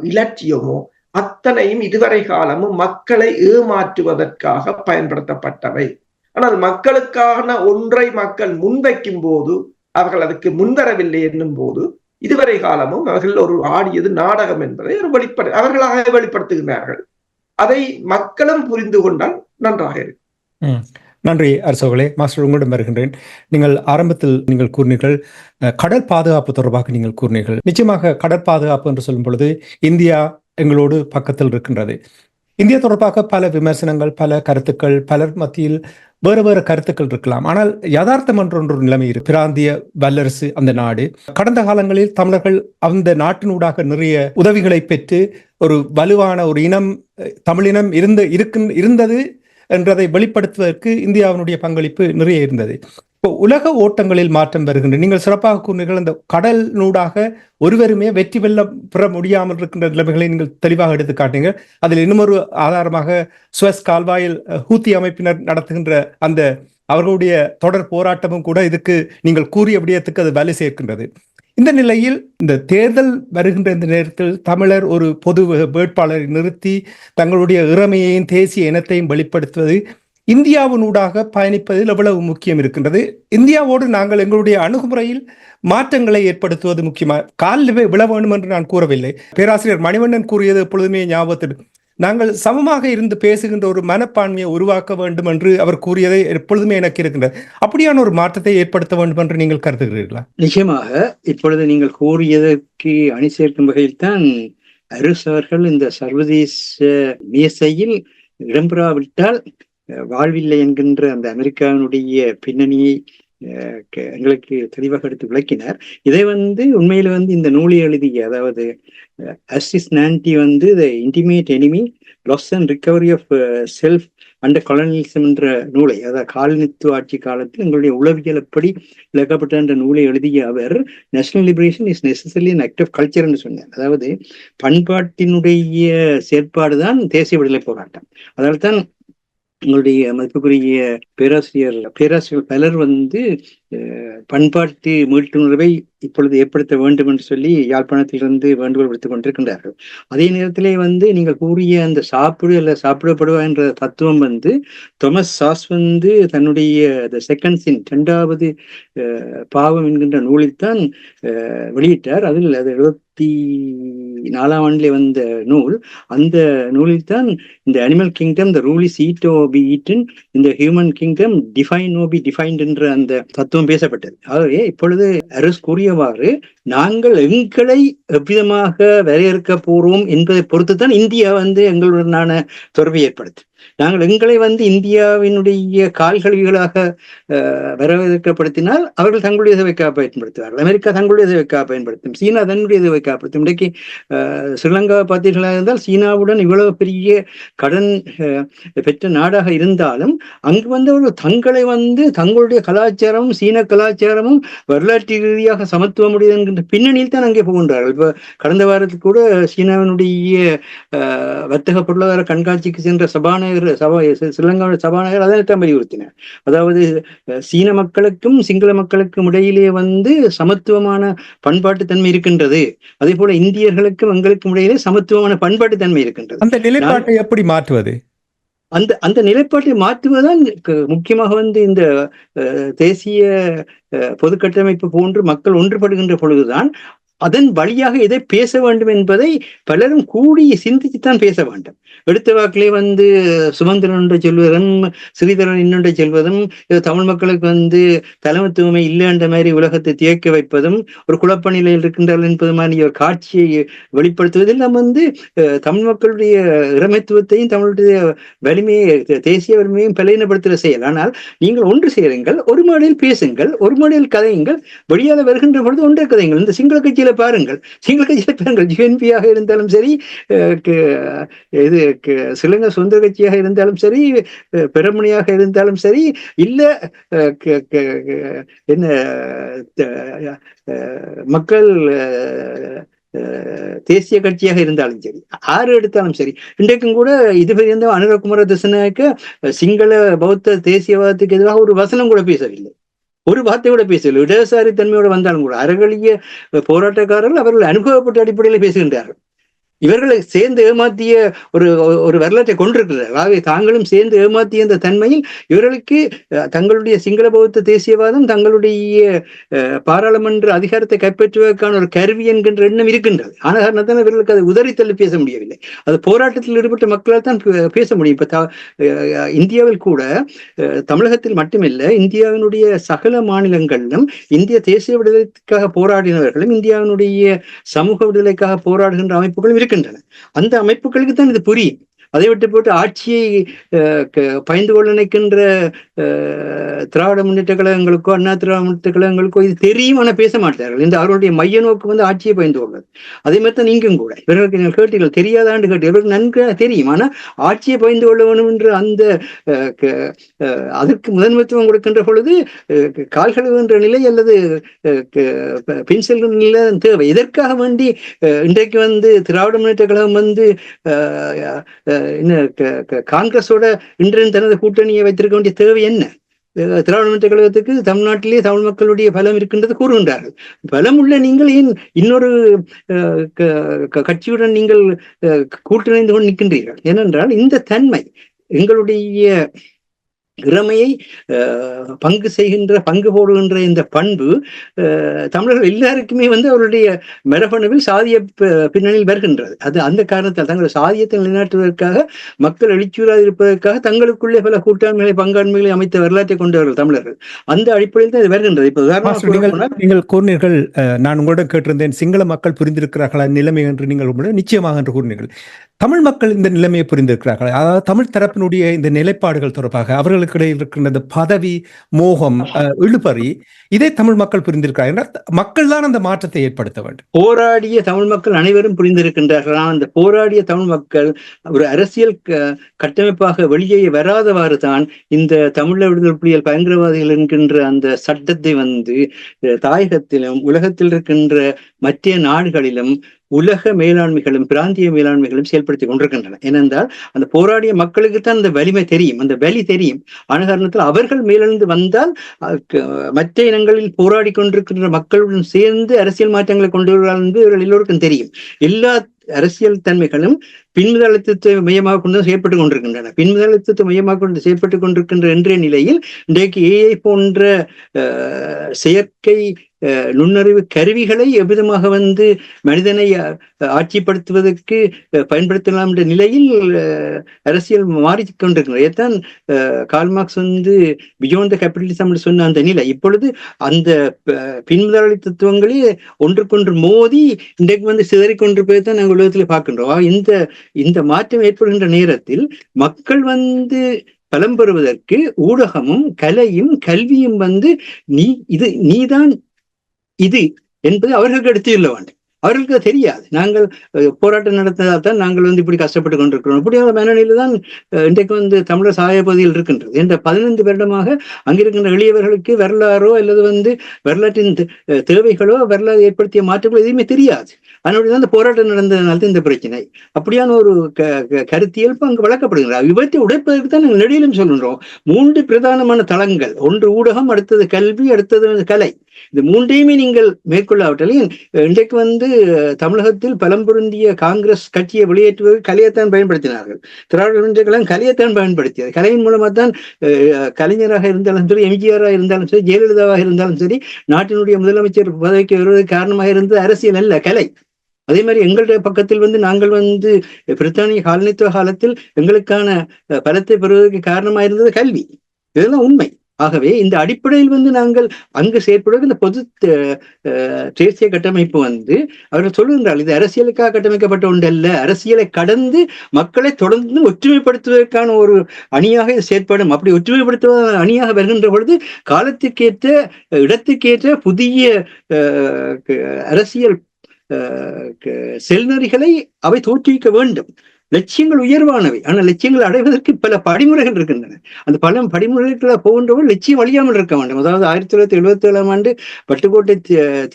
இலட்சியமோ அத்தனையும் இதுவரை காலமும் மக்களை ஏமாற்றுவதற்காக பயன்படுத்தப்பட்டவை. ஆனால் மக்களுக்கான ஒன்றை மக்கள் முன்வைக்கும் போது அவர்கள் அதுக்கு முன்வரவில்லை என்னும் போது இதுவரை காலமும் அவர்கள் ஒரு ஆடியது நாடகம் என்பதை ஒரு அவர்களாக வெளிப்படுத்துகிறார்கள். அதை மக்களும் புரிந்து கொண்டால் நன்றாக இருக்கும். நன்றி அரசோகளே. மாஸ்டர், உங்களிடம் வருகின்றேன். நீங்கள் ஆரம்பத்தில் நீங்கள் கூறினீர்கள், கடல் பாதுகாப்பு தொடர்பாக நீங்கள் கூறினீர்கள். நிச்சயமாக கடல் பாதுகாப்பு என்று சொல்லும் பொழுது இந்தியா எங்களோடு பக்கத்தில் இருக்கின்றது. இந்தியா தொடர்பாக பல விமர்சனங்கள், பல கருத்துக்கள், பலர் மத்தியில் வேறு வேறு கருத்துக்கள் இருக்கலாம். ஆனால் யதார்த்தம் என்ற ஒரு நிலைமை இருக்கு. பிராந்திய வல்லரசு அந்த நாடு. கடந்த காலங்களில் தமிழர்கள் அந்த நாட்டினூடாக நிறைய உதவிகளை பெற்று ஒரு வலுவான ஒரு இனம், தமிழினம் இருந்தது என்றதை வெளிப்படுத்துவதற்கு இந்தியாவினுடைய பங்களிப்பு நிறைய இருந்தது. இப்போ உலக ஓட்டங்களில் மாற்றம் வருகின்ற நீங்கள் சிறப்பாக கூறினீர்கள், இந்த கடலினூடாக ஒருவருமே வெற்றி பெற முடியாமல் இருக்கின்ற நிலைமைகளை நீங்கள் தெளிவாக எடுத்து காட்டீங்க. அதில் இன்னுமொரு ஆதாரமாக சுவஸ் கால்வாயில் ஹூத்தி அமைப்பினர் நடத்துகின்ற அந்த அவர்களுடைய தொடர் போராட்டமும் கூட இதுக்கு நீங்கள் கூறிய விடயத்துக்கு அது வலு சேர்க்கின்றது. இந்த நிலையில் இந்த தேர்தல் வருகின்ற இந்த நேரத்தில் தமிழர் ஒரு பொது வேட்பாளரை நிறுத்தி தங்களுடைய இறமையையும் தேசிய இனத்தையும் வெளிப்படுத்துவது இந்தியாவினூடாக பயணிப்பதில் எவ்வளவு முக்கியம் இருக்கின்றது? இந்தியாவோடு நாங்கள் எங்களுடைய அணுகுமுறையில் மாற்றங்களை ஏற்படுத்துவது முக்கியமா? காலில் விழ வேண்டும் என்று நான் கூறவில்லை. பேராசிரியர் மணிவண்ணன் கூறியது எப்பொழுதுமே ஞாபகத்தில், நாங்கள் சமமாக இருந்து பேசுகின்ற ஒரு மனப்பான்மையை உருவாக்க வேண்டும் என்று அவர் கூறியதை எப்பொழுதுமே எனக்கு இருக்கின்றது. அப்படியான ஒரு மாற்றத்தை ஏற்படுத்த வேண்டும் என்று நீங்கள் கருதுகிறீர்களா? நிச்சயமாக இப்பொழுது நீங்கள் கூறியதற்கு அணி சேர்க்கும் வகையில் தான் அருஸ் அவர்கள் இந்த சர்வதேச மேசையில் இடம்பெறாவிட்டால் வாழ்வில்லை என்கின்ற அந்த அமெரிக்காவினுடைய பின்னணியை எங்களுக்கு தெளிவாக எடுத்து விளக்கினார். இதை உண்மையில இந்த நூலை எழுதிய, அதாவது Ashis Nandy the intimate enemy loss and recovery of self under colonialism என்ற நூலை, அதாவது காலனித்துவ ஆட்சி காலத்தில் எங்களுடைய உளவியல் எப்படி விளக்கப்பட்ட என்ற நூலை எழுதிய அவர் national liberation is necessary an act of culture என்று சொன்னார். அதாவது பண்பாட்டினுடைய செயற்பாடுதான் தேசிய விடுதலை போராட்டம். அதனால்தான் தான் எங்களுடைய மதிப்புக்குரிய பேராசிரியர் பலர் பண்பாட்டு மீட்டுணர்வை இப்பொழுது ஏற்படுத்த வேண்டும் என்று சொல்லி யாழ்ப்பாணத்திலிருந்து வேண்டுகோள் விடுத்துக் கொண்டிருக்கின்றார்கள். அதே நேரத்திலே நீங்கள் கூறிய அந்த சாப்பிடு அல்ல சாப்பிடப்படுவா என்ற தத்துவம் தொமஸ் சாஸ் தன்னுடைய செகண்ட் சின், 2வது பாவம் என்கின்ற நூலில்தான் வெளியிட்டார். அதில் அது 74ஆம் ஆண்டிலே வந்த நூல். அந்த நூலில்தான் இந்த animal kingdom the rule is eat or be eaten, இந்த human kingdom define or be defined என்ற அந்த தத்துவம் பேசப்பட்டது. ஆகவே இப்பொழுது அரசு கூறியவாறு நாங்கள் எங்களை எவ்விதமாக வரையறுக்க போறோம் என்பதை பொறுத்துதான் இந்தியா எங்களுடனான தொடர்பை ஏற்படுத்தும். நாங்கள் எங்களை இந்தியாவினுடைய கால்கழிவுகளாக வரவேற்கப்படுத்தினால் அவர்கள் தங்களுடைய சேவைக்காக பயன்படுத்துவார்கள், அமெரிக்கா தங்களுடைய சேவைக்காக பயன்படுத்தும், சீனா தன்னுடைய சேவைக்காக பயன்படுத்தும். இன்றைக்கு ஸ்ரீலங்கா பார்த்தீர்களாக இருந்தால் சீனாவுடன் இவ்வளவு பெரிய கடன் பெற்ற நாடாக இருந்தாலும் அங்கு அவர்கள் தங்களை தங்களுடைய கலாச்சாரமும் சீன கலாச்சாரமும் வரலாற்று ரீதியாக சமத்துவம் உடையது என்கின்ற பின்னணியில் தான் அங்கே போகின்றார்கள். இப்ப கடந்த வாரத்துக்கு கூட சீனாவினுடைய வர்த்தக பொருளாதார கண்காட்சிக்கு சென்ற ஸ்ரீலங்காவுடைய சபாநாயகர் அதனைத்தான் வலியுறுத்தினார். அதாவது சீன மக்களுக்கும் சிங்கள மக்களுக்கும் இடையிலே சமத்துவமான பண்பாட்டு தன்மை இருக்கின்றது, அதே போல இந்தியர்களுக்கும் எங்களுக்கும் இடையிலே சமத்துவமான பண்பாட்டு தன்மை இருக்கின்றது. அந்த நிலைப்பாட்டை எப்படி மாற்றுவது? அந்த நிலைப்பாட்டை மாற்றுவதுதான் முக்கியமாக இந்த தேசிய பொது கட்டமைப்பு போன்று மக்கள் ஒன்றுபடுகின்ற பொழுதுதான் அதன் வழியாக எதை பேச வேண்டும் என்பதை பலரும் கூடி சிந்தித்துத்தான் பேச வேண்டும். எடுத்த வாக்கிலே சுமந்திரன் ஒன்றை சொல்வதும் ஸ்ரீதரன் இன்னொன்றை சொல்வதும் தமிழ் மக்களுக்கு தலைமைத்துவமே இல்லை என்ற மாதிரி உலகத்தை தியக்க வைப்பதும் ஒரு குழப்ப நிலையில் இருக்கின்றார்கள் என்பது மாதிரி ஒரு காட்சியை வெளிப்படுத்துவதெல்லாம் தமிழ் மக்களுடைய இறைமைத்துவத்தையும் தமிழுடைய வலிமையை தேசிய வலிமையும் பலவீனப்படுத்துகிற செயல். ஆனால் நீங்கள் ஒன்று சேருங்கள், ஒரு மேடையில் பேசுங்கள், ஒரு மேடையில் கதையுங்கள், வெளியால வருகின்ற பொழுது ஒன்றே கதையுங்கள். இந்த சிங்கள கட்சியில பாருங்கள், ஜிஎன்பியாக இருந்தாலும் சரி, இது ஸ்ரீலங்கா சுதந்திர கட்சியாக இருந்தாலும் சரி, பெருமணியாக இருந்தாலும் சரி, இல்ல என்ன மக்கள் தேசிய கட்சியாக இருந்தாலும் சரி, ஆறு எடுத்தாலும் சரி, இன்றைக்கும் கூட இதுவரை அனுரகுமார திசநாயக்க சிங்கள பௌத்த தேசியவாதத்துக்கு எதிராக ஒரு வசனம் கூட பேசவில்லை, ஒரு வார்த்தை கூட பேசவில்லை. இடதுசாரி தன்மையோட வந்தாலும் கூட அறகலிய போராட்டக்காரர்கள் அவர்கள் அனுபவப்பட்ட அடிப்படையில் பேசுகின்றார்கள். இவர்களை சேர்ந்து ஏமாத்திய ஒரு வரலாற்றை கொண்டிருக்கிறார். ஆகவே தாங்களும் சேர்ந்து ஏமாத்திய அந்த தன்மையில் இவர்களுக்கு தங்களுடைய சிங்கள பௌத்த தேசியவாதம் தங்களுடைய பாராளுமன்ற அதிகாரத்தை கைப்பற்றுவதற்கான ஒரு கருவி என்கின்ற எண்ணம் இருக்கின்றது. ஆன காரணத்தான் இவர்களுக்கு அதை உதறித்தள்ளி பேச முடியவில்லை. அது போராட்டத்தில் ஈடுபட்ட மக்களால் தான் பேச முடியும். இப்ப இந்தியாவில் கூட தமிழகத்தில் மட்டுமில்லை, இந்தியாவினுடைய சகல மாநிலங்களிலும் இந்திய தேசிய விடுதலைக்காக போராடினவர்களும் இந்தியாவினுடைய சமூக விடுதலைக்காக போராடுகின்ற அமைப்புகளும் இருக்கின்றன. அந்த அமைப்புகளுக்கு தான் இது புரியும். அதை விட்டு போட்டு ஆட்சியை பயந்து கொள்ள நினைக்கின்ற திராவிட முன்னேற்ற கழகங்களுக்கோ அண்ணா திராவிட முன்னேற்ற கழகங்களுக்கோ இது தெரியும், ஆனால் பேச மாட்டார்கள். இந்த அவருடைய மைய நோக்கு ஆட்சியை பயந்து கொள்வது. அதே மாதிரி தான் நீங்களும் கூட இவர்களுக்கு நீங்கள் கேட்டீர்கள், தெரியாதாண்டு கேட்டு இவர்களுக்கு நன்கு தெரியும், ஆனால் ஆட்சியை பயந்து கொள்ள வேண்டும் என்று அந்த அதற்கு முதன்மைத்துவம் கொடுக்கின்ற பொழுது கால் கழுவுகின்ற நிலை அல்லது பின் செல்கின்ற நிலை தேவை. இதற்காக வேண்டி இன்றைக்கு திராவிட முன்னேற்ற கழகம் காங்கிரஸோட இன்றைய தனது கூட்டணியை வைத்திருக்க வேண்டிய தேவை என்ன? திராவிட முன்னேற்ற கழகத்துக்கு தமிழ்நாட்டிலே தமிழ் மக்களுடைய பலம் இருக்கின்றது கூறுகின்றார்கள். பலம் உள்ள நீங்கள் ஏன் இன்னொரு கட்சியுடன் நீங்கள் கூட்டணிந்து கொண்டு நிற்கின்றீர்கள்? ஏனென்றால் இந்த தன்மை எங்களுடைய இறமையை பங்கு செய்கின்ற, பங்கு போடுகின்ற இந்த பண்பு தமிழர்கள் எல்லாருக்குமே அவருடைய மரபணுவில் சாதிய பின்னணியில் வருகின்றது. அது அந்த காரணத்தால் தங்கள் சாதியத்தை நிலைநாட்டுவதற்காக, மக்கள் எழுச்சியூராக இருப்பதற்காக தங்களுக்குள்ளே பல கூட்டாண்மைகளை, பங்காண்மைகளை அமைத்த வரலாற்றை கொண்டவர்கள் தமிழர்கள். அந்த அடிப்படையில் தான் இது வருகின்றது. இப்ப உதாரணமாக நீங்கள் கூறினீர்கள், நான் உங்களிடம் கேட்டிருந்தேன், சிங்கள மக்கள் புரிந்திருக்கிறார்களா நிலைமை என்று. நீங்கள் நிச்சயமாக என்று கூறினீர்கள். தமிழ் மக்கள் இந்த நிலைமையை புரிந்திருக்கிறார்கள். அதாவது தமிழ் தரப்பினுடைய இந்த நிலைப்பாடுகள் தொடர்பாக அவர்களுக்கு இடையில் இருக்கின்ற பதவி மோகம், இழுபறி, இதை தமிழ் மக்கள் புரிந்திருக்கிறார்கள். மக்கள் தான் அந்த மாற்றத்தை ஏற்படுத்த வேண்டும். போராடிய தமிழ் மக்கள் அனைவரும் புரிந்திருக்கின்றார்கள். ஆனால் அந்த போராடிய தமிழ் மக்கள் ஒரு அரசியல் கட்டமைப்பாக வெளியே வராதவாறு தான் இந்த தமிழ் விடுதலை புலிகள் பயங்கரவாதிகள் என்கின்ற அந்த சட்டத்தை தாயகத்திலும் உலகத்தில் இருக்கின்ற மற்ற நாடுகளிலும் உலக மேலாண்மைகளும் பிராந்திய மேலாண்மைகளும் செயல்படுத்தி கொண்டிருக்கின்றன. ஏனென்றால் அந்த போராடிய மக்களுக்கு தான் அந்த வலிமை தெரியும், அந்த வலி தெரியும். ஆன காரணத்தில் அவர்கள் மேலிருந்து வந்தால் மற்ற இனங்களில் போராடி கொண்டிருக்கின்ற மக்களுடன் சேர்ந்து அரசியல் மாற்றங்களை கொண்டு வருவார்கள் என்று இவர்கள் எல்லோருக்கும் தெரியும். எல்லா அரசியல் தன்மைகளும் பின்முதலித்துவத்தை மையமாக கொண்டு செயற்பட்டுக் கொண்டிருக்கின்றன. பின்முதலித்துவத்தை மையமாக கொண்டு செயற்பட்டுக் கொண்டிருக்கின்ற இன்றைய நிலையில் இன்றைக்கு AI போன்ற செயற்கை நுண்ணறிவு கருவிகளை எவ்விதமாக மனிதனை ஆட்சிப்படுத்துவதற்கு பயன்படுத்தலாம் என்ற நிலையில் அரசியல் மாறிக்கொண்டிருக்கிறது. ஏத்தான் Karl Marx beyond the capitalism சொன்ன அந்த நிலை இப்பொழுது அந்த பின்முதலாளித்துவங்களே ஒன்றுக்கொன்று மோதி இன்றைக்கு சிதறிக்கொண்டிருப்பதைத்தான் நாங்கள் உலகத்தில் பார்க்கின்றோம். இந்த மாற்றம் ஏற்படுகின்ற நேரத்தில் மக்கள் பலம் பெறுவதற்கு ஊடகமும் கலையும் கல்வியும் நீதான் இது என்பது அவர்களுக்கு எடுத்து சொல்ல வேண்டும். அவர்களுக்கு தெரியாது. நாங்கள் போராட்டம் நடத்தினதால் தான் நாங்கள் இப்படி கஷ்டப்பட்டு கொண்டிருக்கிறோம். இப்படியான மனநிலை தான் இன்றைக்கு தமிழர் சாய பகுதியில் இருக்கின்றது. என்ற 15 வருடமாக அங்கிருக்கின்ற எளியவர்களுக்கு வரலாறோ அல்லது வரலாற்றின் தேவைகளோ, வரலாறு ஏற்படுத்திய மாற்றங்களோ எதுவுமே தெரியாது. அதனுடைய அந்த போராட்டம் நடந்ததுனால இந்த பிரச்சனை. அப்படியான ஒரு கருத்தியல் அங்கு வளர்க்கப்படுகிறது. இவற்றை உடைப்பதற்கு தான் நாங்கள் நெடியிலும் சொல்கின்றோம். 3 பிரதானமான தளங்கள், ஒன்று ஊடகம், அடுத்தது கல்வி, அடுத்தது கலை. இந்த 3ஐயுமே நீங்கள் மேற்கொள்ளாவிட்டாலும் இன்றைக்கு தமிழகத்தில் பலம் பொருந்திய காங்கிரஸ் கட்சியை வெளியேற்றுவதற்கு கலையைத்தான் பயன்படுத்தினார்கள். திராவிட முன்னேற்ற கழகம் கலையைத்தான் பயன்படுத்தியது. கலையின் மூலமாக தான் கலைஞராக இருந்தாலும் சரி, எம்ஜிஆராக இருந்தாலும் சரி, ஜெயலலிதாவாக இருந்தாலும் சரி, நாட்டினுடைய முதலமைச்சர் பதவிக்கு வருவதற்கு காரணமாக இருந்தது அரசியல் அல்ல, கலை. அதே மாதிரி எங்களுடைய பக்கத்தில் நாங்கள் பிரித்தானிய காலனித்துவ காலத்தில் எங்களுக்கான பலத்தை பெறுவதற்கு காரணமாக இருந்தது கல்வி. இதெல்லாம் உண்மை. ஆகவே இந்த அடிப்படையில் நாங்கள் அங்கு செயற்படுவது இந்த பொது தேசிய கட்டமைப்பு அவர்கள் சொல்லுகின்றார்கள், இது அரசியலுக்காக கட்டமைக்கப்பட்ட ஒன்று அல்ல, அரசியலை கடந்து மக்களை தொடர்ந்து ஒற்றுமைப்படுத்துவதற்கான ஒரு அணியாக இது செயற்படும். அப்படி ஒற்றுமைப்படுத்துவதற்கான அணியாக வருகின்ற பொழுது காலத்துக்கேற்ற இடத்துக்கேற்ற புதிய அரசியல் செல்நெறிகளை அவை தோற்றுவிக்க வேண்டும். லட்சியங்கள் உயர்வானவை, ஆனால் லட்சியங்கள் அடைவதற்கு பல படிமுறைகள் இருக்கின்றன. அந்த பல படிமுறைகளை போகின்றவர்கள் லட்சியம் அழியாமல் இருக்க வேண்டும். அதாவது 1977ஆம் ஆண்டு பட்டுக்கோட்டை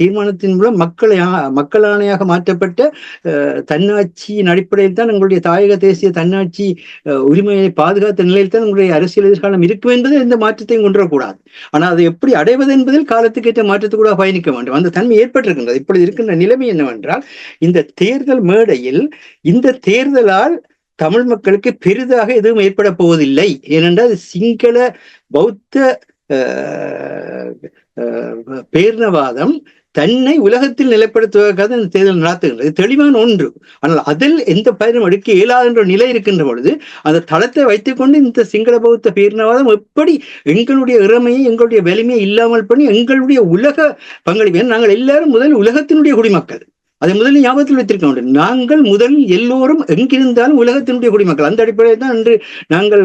தீர்மானத்தின் மூலம் மக்கள் ஆணையாக மாற்றப்பட்ட தன்னாட்சியின் அடிப்படையில் தான் எங்களுடைய தாயக தேசிய தன்னாட்சி உரிமையை பாதுகாத்த நிலையில் தான் எங்களுடைய அரசியல் எதிர்காலம் இருக்கும் என்பது எந்த மாற்றத்தையும் கொண்டுவரக்கூடாது. ஆனால் அதை எப்படி அடைவது என்பதில் காலத்துக்கேற்ற மாற்றத்தை கூட பயணிக்க வேண்டும். அந்த தன்மை ஏற்பட்டிருக்கின்றது. இப்பொழுது இருக்கின்ற நிலைமை என்னவென்றால், இந்த தேர்தல் மேடையில் இந்த தேர்தலால் தமிழ் மக்களுக்கு பெரிதாக எதுவும் ஏற்பட போவதில்லை. ஏனென்றால் சிங்கள பௌத்த பேரினவாதம் தன்னை உலகத்தில் நிலைப்படுத்துவதற்காக இந்த தேர்தல் நடத்துகின்றது. தெளிவான ஒன்று. ஆனால் அதில் எந்த பயனும் எடுக்க இயலாத என்ற நிலை இருக்கின்ற பொழுது அந்த தளத்தை வைத்துக்கொண்டு இந்த சிங்கள பௌத்த பேரினவாதம் எப்படி எங்களுடைய இறமையை, எங்களுடைய வலிமையை இல்லாமல் பண்ணி எங்களுடைய உலக பங்களிப்பு, நாங்கள் எல்லாரும் முதல் உலகத்தினுடைய குடிமக்கள், அதை முதலில் ஞாபகத்தில் வைத்திருக்க வேண்டும். நாங்கள் முதலில் எல்லோரும் எங்கிருந்தாலும் உலகத்தினுடைய குடிமக்கள். அந்த அடிப்படையில் தான் இன்று நாங்கள்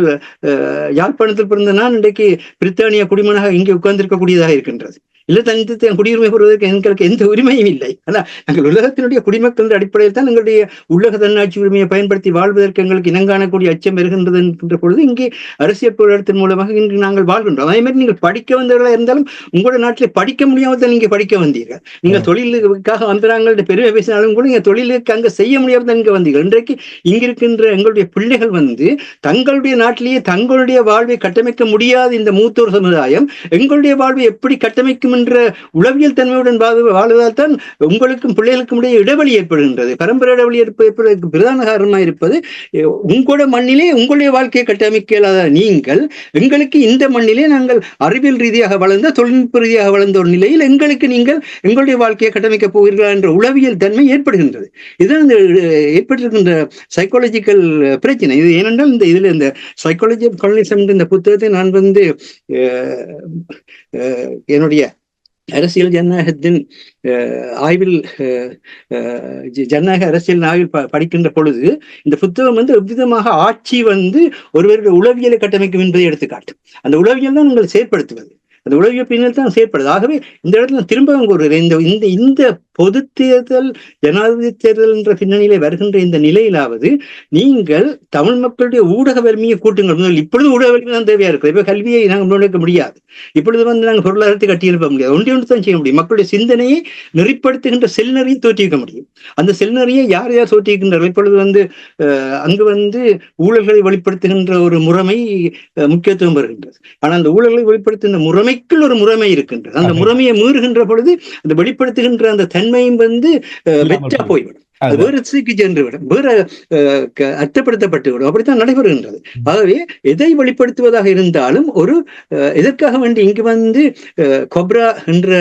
யாழ்ப்பாணத்தில் பிறந்த நான் இன்றைக்கு பிரித்தானிய குடிமகனாக இங்கே உட்கார்ந்திருக்கக்கூடியதாக இருக்கின்றது. இல்லை, தனித்து குடியுரிமை பெறுவதற்கு எங்களுக்கு எந்த உரிமையும் இல்லை. ஆனால் நாங்கள் உலகத்தினுடைய குடிமக்கள் என்ற அடிப்படையில் தான் எங்களுடைய உலக தன்னாட்சி உரிமையை பயன்படுத்தி வாழ்வதற்கு எங்களுக்கு இனங்காணக்கூடிய அச்சம் வருகின்றது என்கின்ற பொழுது இங்கே அரசியல் போராட்டத்தின் மூலமாக இன்று நாங்கள் வாழ்கின்றோம். அதே மாதிரி நீங்கள் படிக்க வந்தவர்களாக இருந்தாலும் உங்களுடைய நாட்டில் படிக்க முடியாமல் தான் நீங்க படிக்க வந்தீர்கள். நீங்கள் தொழிலுக்காக வந்தாங்க பெருமை பேசினாலும் கூட நீங்க தொழிலுக்கு அங்க செய்ய முடியாமல் தான் இங்க வந்தீர்கள். இன்றைக்கு இங்கிருக்கின்ற எங்களுடைய பிள்ளைகள் தங்களுடைய நாட்டிலேயே தங்களுடைய வாழ்வை கட்டமைக்க முடியாத இந்த மூத்தோர் சமுதாயம் எங்களுடைய வாழ்வை எப்படி கட்டமைக்கும் என்ற உளவியல் தன்மையுடன் வாழ்வதால் தான் உங்களுக்கும் பிள்ளைகளுக்கும் இடையே இடைவெளி ஏற்படுகின்றது. பரம்பரை இடைவெளி ஏற்படுவதற்கு பிரதான காரணமாக இருப்பது உங்களோட மண்ணிலே உங்களுடைய வாழ்க்கையை கட்டமைக்க இயலாத நீங்கள் எங்களுக்கு இந்த மண்ணிலே நாங்கள் அறிவியல் ரீதியாக வளர்ந்த தொழில்நுட்ப ரீதியாக வளர்ந்த ஒரு நிலையில் எங்களுக்கு நீங்கள் எங்களுடைய வாழ்க்கையை கட்டமைக்கப் போகிறீர்களா என்ற உளவியல் தன்மை ஏற்படுகின்றது. இதுதான் ஏற்பட்டிருக்கின்ற சைக்காலஜிக்கல் பிரச்சனை. இது ஏனென்றால் இந்த சைக்காலஜி ஆஃப் காலனிசம் இந்த புத்தகத்தை நான் என்னுடைய அரசியல் ஜனநாயகத்தின் ஆய்வில் ஜனநாயக அரசியல் ஆய்வில் படிக்கின்ற பொழுது இந்த புத்தகம் எவ்விதமாக ஆட்சி ஒருவருடைய உளவியலை கட்டமைக்கும் என்பதை எடுத்துக்காட்டும். அந்த உளவியல் தான் நீங்கள் செயற்படுத்துவது, அந்த உளவியல் பின்னால் தான் செயற்படுது. ஆகவே இந்த இடத்துல திரும்ப கூறுகிறேன், இந்த பொது தேர்தல் ஜனாதிபதி தேர்தல் என்ற பின்னணியிலே வருகின்ற இந்த நிலையிலாவது நீங்கள் தமிழ் மக்களுடைய ஊடக வலிமையை கூட்டுங்கள். முதல் இப்பொழுது ஊடக வலிமை தான் தேவையா இருக்கிறது. இப்ப கல்வியை நாங்கள் முன்னெடுக்க முடியாது. இப்பொழுது நாங்கள் பொருளாதாரத்தை கட்டியிருக்க முடியாது. ஒன்று தான் செய்ய முடியும். மக்களுடைய சிந்தனையை நெறிப்படுத்துகின்ற செல்நெறியை தோற்றிருக்க முடியும். அந்த செல்நெறியை யார் யார் தோற்றிருக்கின்றார்கள்? இப்பொழுது அங்கு ஊழல்களை வெளிப்படுத்துகின்ற ஒரு முறைமை முக்கியத்துவம் வருகின்றது. ஆனால் அந்த ஊழல்களை வெளிப்படுத்துகின்ற முறைமைக்குள் ஒரு முறைமை இருக்கின்றது. அந்த முறைமையை மீறுகின்ற பொழுது அந்த வெளிப்படுத்துகின்ற அந்த தன்மையும் வெற்றா போய்விடும். அது வேறு திசைக்கு சென்று விடும், வேறு அர்த்தப்படுத்தப்பட்டு விடும். அப்படித்தான் நடைபெறுகின்றது. ஆகவே எதை வெளிப்படுத்துவதாக இருந்தாலும் எதற்காக வேண்டி இங்கு கொப்ரா என்ற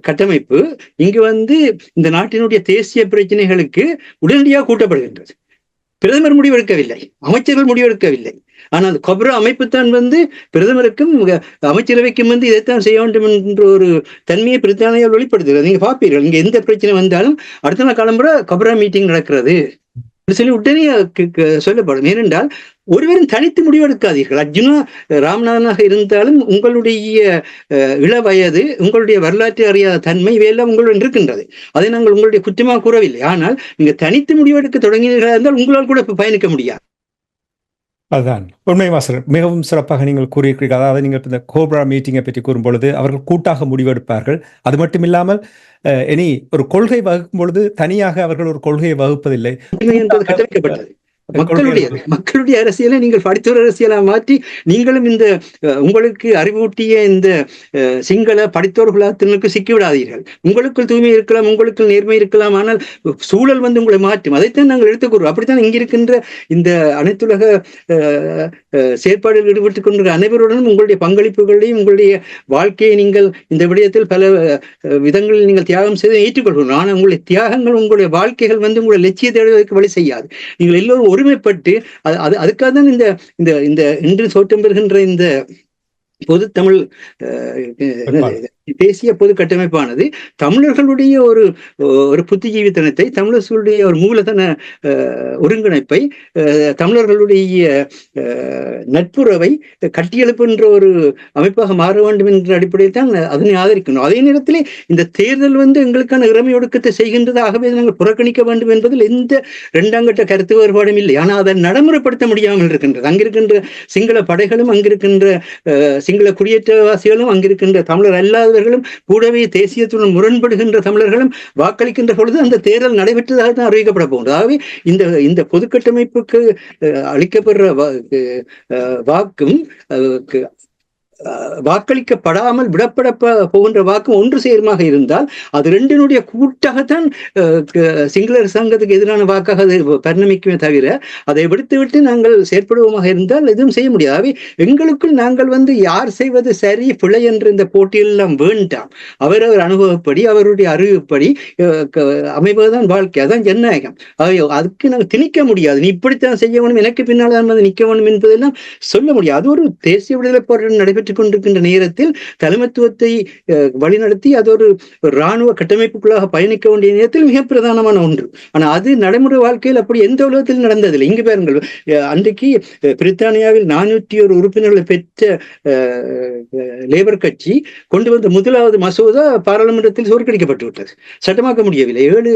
கட்டமைப்பு இங்கு இந்த நாட்டினுடைய தேசிய பிரச்சனைகளுக்கு உடனடியாக கூட்டப்படுகின்றது. பிரதமர் முடிவெடுக்கவில்லை, அமைச்சர்கள் முடிவெடுக்கவில்லை. ஆனால் கொப்ரா அமைப்பு தான் பிரதமருக்கும் அமைச்சரவைக்கும் இதைத்தான் செய்ய வேண்டும் என்ற ஒரு தன்மையை பிரித்தானியால் வெளிப்படுத்துகிறது. நீங்க பார்ப்பீர்கள், இங்க எந்த பிரச்சனை வந்தாலும் அடுத்த நாள் கிளம்புற கொப்ரா மீட்டிங் நடக்கிறது சொல்லி உடனே சொல்லப்படும். ஏனென்றால் ஒருவரும் தனித்து முடிவெடுக்காதீர்கள். அர்ஜுனா ராமநாதனாக இருந்தாலும் உங்களுடைய இள வயது, உங்களுடைய வரலாற்று அறியாத தன்மை இவையெல்லாம் உங்களுடன் இருக்கின்றது. அதை நாங்கள் உங்களுடைய குற்றமாக கூறவில்லை. ஆனால் நீங்க தனித்து முடிவெடுக்க தொடங்கினீர்களா இருந்தால் உங்களால் கூட பயணிக்க முடியாது. அதுதான் உண்மை வாசகர், மிகவும் சிறப்பாக நீங்கள் கூறியிருக்கிறீர்கள். அதாவது நீங்கள் இந்த கோப்ரா மீட்டிங்கை பற்றி கூறும்பொழுது அவர்கள் கூட்டாக முடிவெடுப்பார்கள். அது மட்டும் இல்லாமல் இனி ஒரு கொள்கை வகுக்கும் பொழுது தனியாக அவர்கள் ஒரு கொள்கையை வகுப்பதில்லை என்பது கட்டமைக்கப்பட்டது. மக்களுடைய அரசியலை நீங்கள் படித்தோர் அரசியலா மாற்றி நீங்களும் இந்த உங்களுக்கு அறிவூட்டிய இந்த சிங்கள படித்தோர்களாத்தினருக்கு சிக்கிவிடாதீர்கள். உங்களுக்குள் தூய்மை இருக்கலாம், உங்களுக்குள் நேர்மை இருக்கலாம், ஆனால் சூழல் உங்களை மாற்றும். அதைத்தான் நாங்கள் எடுத்துக்கூறுவோம். அப்படித்தான் இங்கிருக்கின்ற இந்த அனைத்துலக செயற்பாடுகளில் ஈடுபட்டுக் கொண்டிருக்கிற அனைவருடனும் உங்களுடைய பங்களிப்புகளையும் உங்களுடைய வாழ்க்கையை நீங்கள் இந்த விடயத்தில் பல விதங்களில் நீங்கள் தியாகம் செய்து ஏற்றுக்கொள்கிறோம். ஆனால் உங்களுடைய தியாகங்கள், உங்களுடைய வாழ்க்கைகள் உங்களுடைய லட்சியத்தை அடைவதற்கு வழி செய்யாது. நீங்கள் எல்லோரும் ஒருமைப்பட்டு அதுக்காக தான் இந்த இன்று தோற்றம் பெறுகின்ற இந்த பொது தமிழ் தேசிய பொது கட்டமைப்பானது தமிழர்களுடைய ஒரு புத்திஜீவித்தனத்தை, தமிழர்களுடைய ஒரு மூலதன ஒருங்கிணைப்பை, தமிழர்களுடைய நட்புறவை கட்டியெழுப்புகின்ற ஒரு அமைப்பாக மாற வேண்டும் என்ற அடிப்படையில் தான் அதனை ஆதரிக்கணும். அதே நேரத்திலே இந்த தேர்தல் எங்களுக்கான இறமை ஒடுக்கத்தை செய்கின்றது. ஆகவே நாங்கள் புறக்கணிக்க வேண்டும் என்பதில் எந்த இரண்டாம் கட்ட கருத்து வேறுபாடும் இல்லை. ஆனால் அதை நடைமுறைப்படுத்த முடியாமல் இருக்கின்றது. அங்கிருக்கின்ற சிங்கள படைகளும், அங்கிருக்கின்ற சிங்கள குடியேற்றவாசிகளும், அங்கிருக்கின்ற தமிழர் அல்லாதவர்களும், கூடவே தேசியத்துடன் முரண்படுகின்ற தமிழர்களும் வாக்களிக்கின்ற பொழுது அந்த தேர்தல் நடைபெற்றதாக தான் அறிவிக்கப்பட போகின்றது. ஆகவே இந்த பொது கட்டமைப்புக்கு அளிக்கப்படுற வாக்கும் வாக்களிக்கப்படாமல் விடப்பட போகின்ற வாக்கும் ஒன்று சேருமாக இருந்தால் அது ரெண்டினுடைய கூட்டாகத்தான் சிங்கள அரசாங்கத்துக்கு எதிரான வாக்காக அது பரிணமிக்குமே தவிர அதை விடுத்துவிட்டு நாங்கள் செயற்படுவோமாக இருந்தால் எதுவும் செய்ய முடியாது. எங்களுக்குள் நாங்கள் யார் செய்வது சரி பிழை என்ற இந்த போட்டியெல்லாம் வேண்டாம். அவரவர் அனுபவப்படி, அவருடைய அறிவுப்படி அமைவதுதான் வாழ்க்கை, அதான் ஜனநாயகம். அதுக்கு நாங்கள் திணிக்க முடியாது. நீ இப்படித்தான் செய்ய வேணும், எனக்கு பின்னால் தான் நிற்க வேணும் என்பதெல்லாம் சொல்ல முடியாது. அது ஒரு தேசிய விடுதலை போராட்டம் நடைபெற்று கொண்டிருக்கின்ற நேரத்தில் தலைமைத்துவத்தை வழிநடத்தி அது ஒரு இராணுவ கட்டமைப்புக்குள்ளாக பயணிக்க வேண்டிய நேரத்தில் மிக பிரதானமான ஒன்று. ஆனா அது நடைமுறை வாழ்க்கையில் அப்படி எந்த உலகத்தில் நடந்ததில்லை. இங்கு பாருங்கள், அன்றைக்கு பிரித்தானியாவில் 401 உறுப்பினர்களை பெற்ற லேபர் கட்சி கொண்டு வந்த முதலாவது மசோதா பாராளுமன்றத்தில் சோர்கடிக்கப்பட்டு விட்டது, சட்டமாக்க முடியவில்லை. 7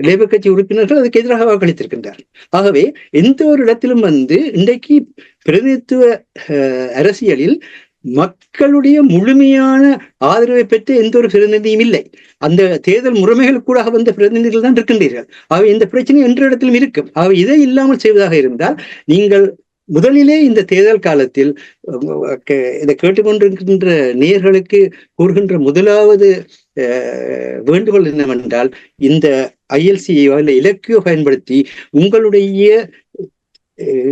லேபர் கட்சி உறுப்பினர்கள் அதுக்கு எதிராக வாக்களித்திருக்கின்றார். ஆகவே எந்த ஒரு இடத்திலும் இன்றைக்கு பிரதிநிதித்துவ அரசியலில் மக்களுடைய முழுமையான ஆதரவை பெற்ற எந்த ஒரு பிரதிநிதியும் இல்லை. அந்த தேர்தல் முறைமைகள் கூட வந்த பிரதிநிதிகள் தான் இருக்கின்றீர்கள். ஆகவே இந்த பிரச்சனை என்ற இடத்திலும் இருக்கும். ஆகவே இதை இல்லாமல் செய்வதாக இருந்தால் நீங்கள் முதலிலே இந்த தேர்தல் காலத்தில் இதை கேட்டுக்கொண்டிருக்கின்ற நேயர்களுக்கு கூறுகின்ற முதலாவது வேண்டுகோள் என்னவென்றால், இந்த ILCயோ இல்லை இலக்கியோ பயன்படுத்தி உங்களுடைய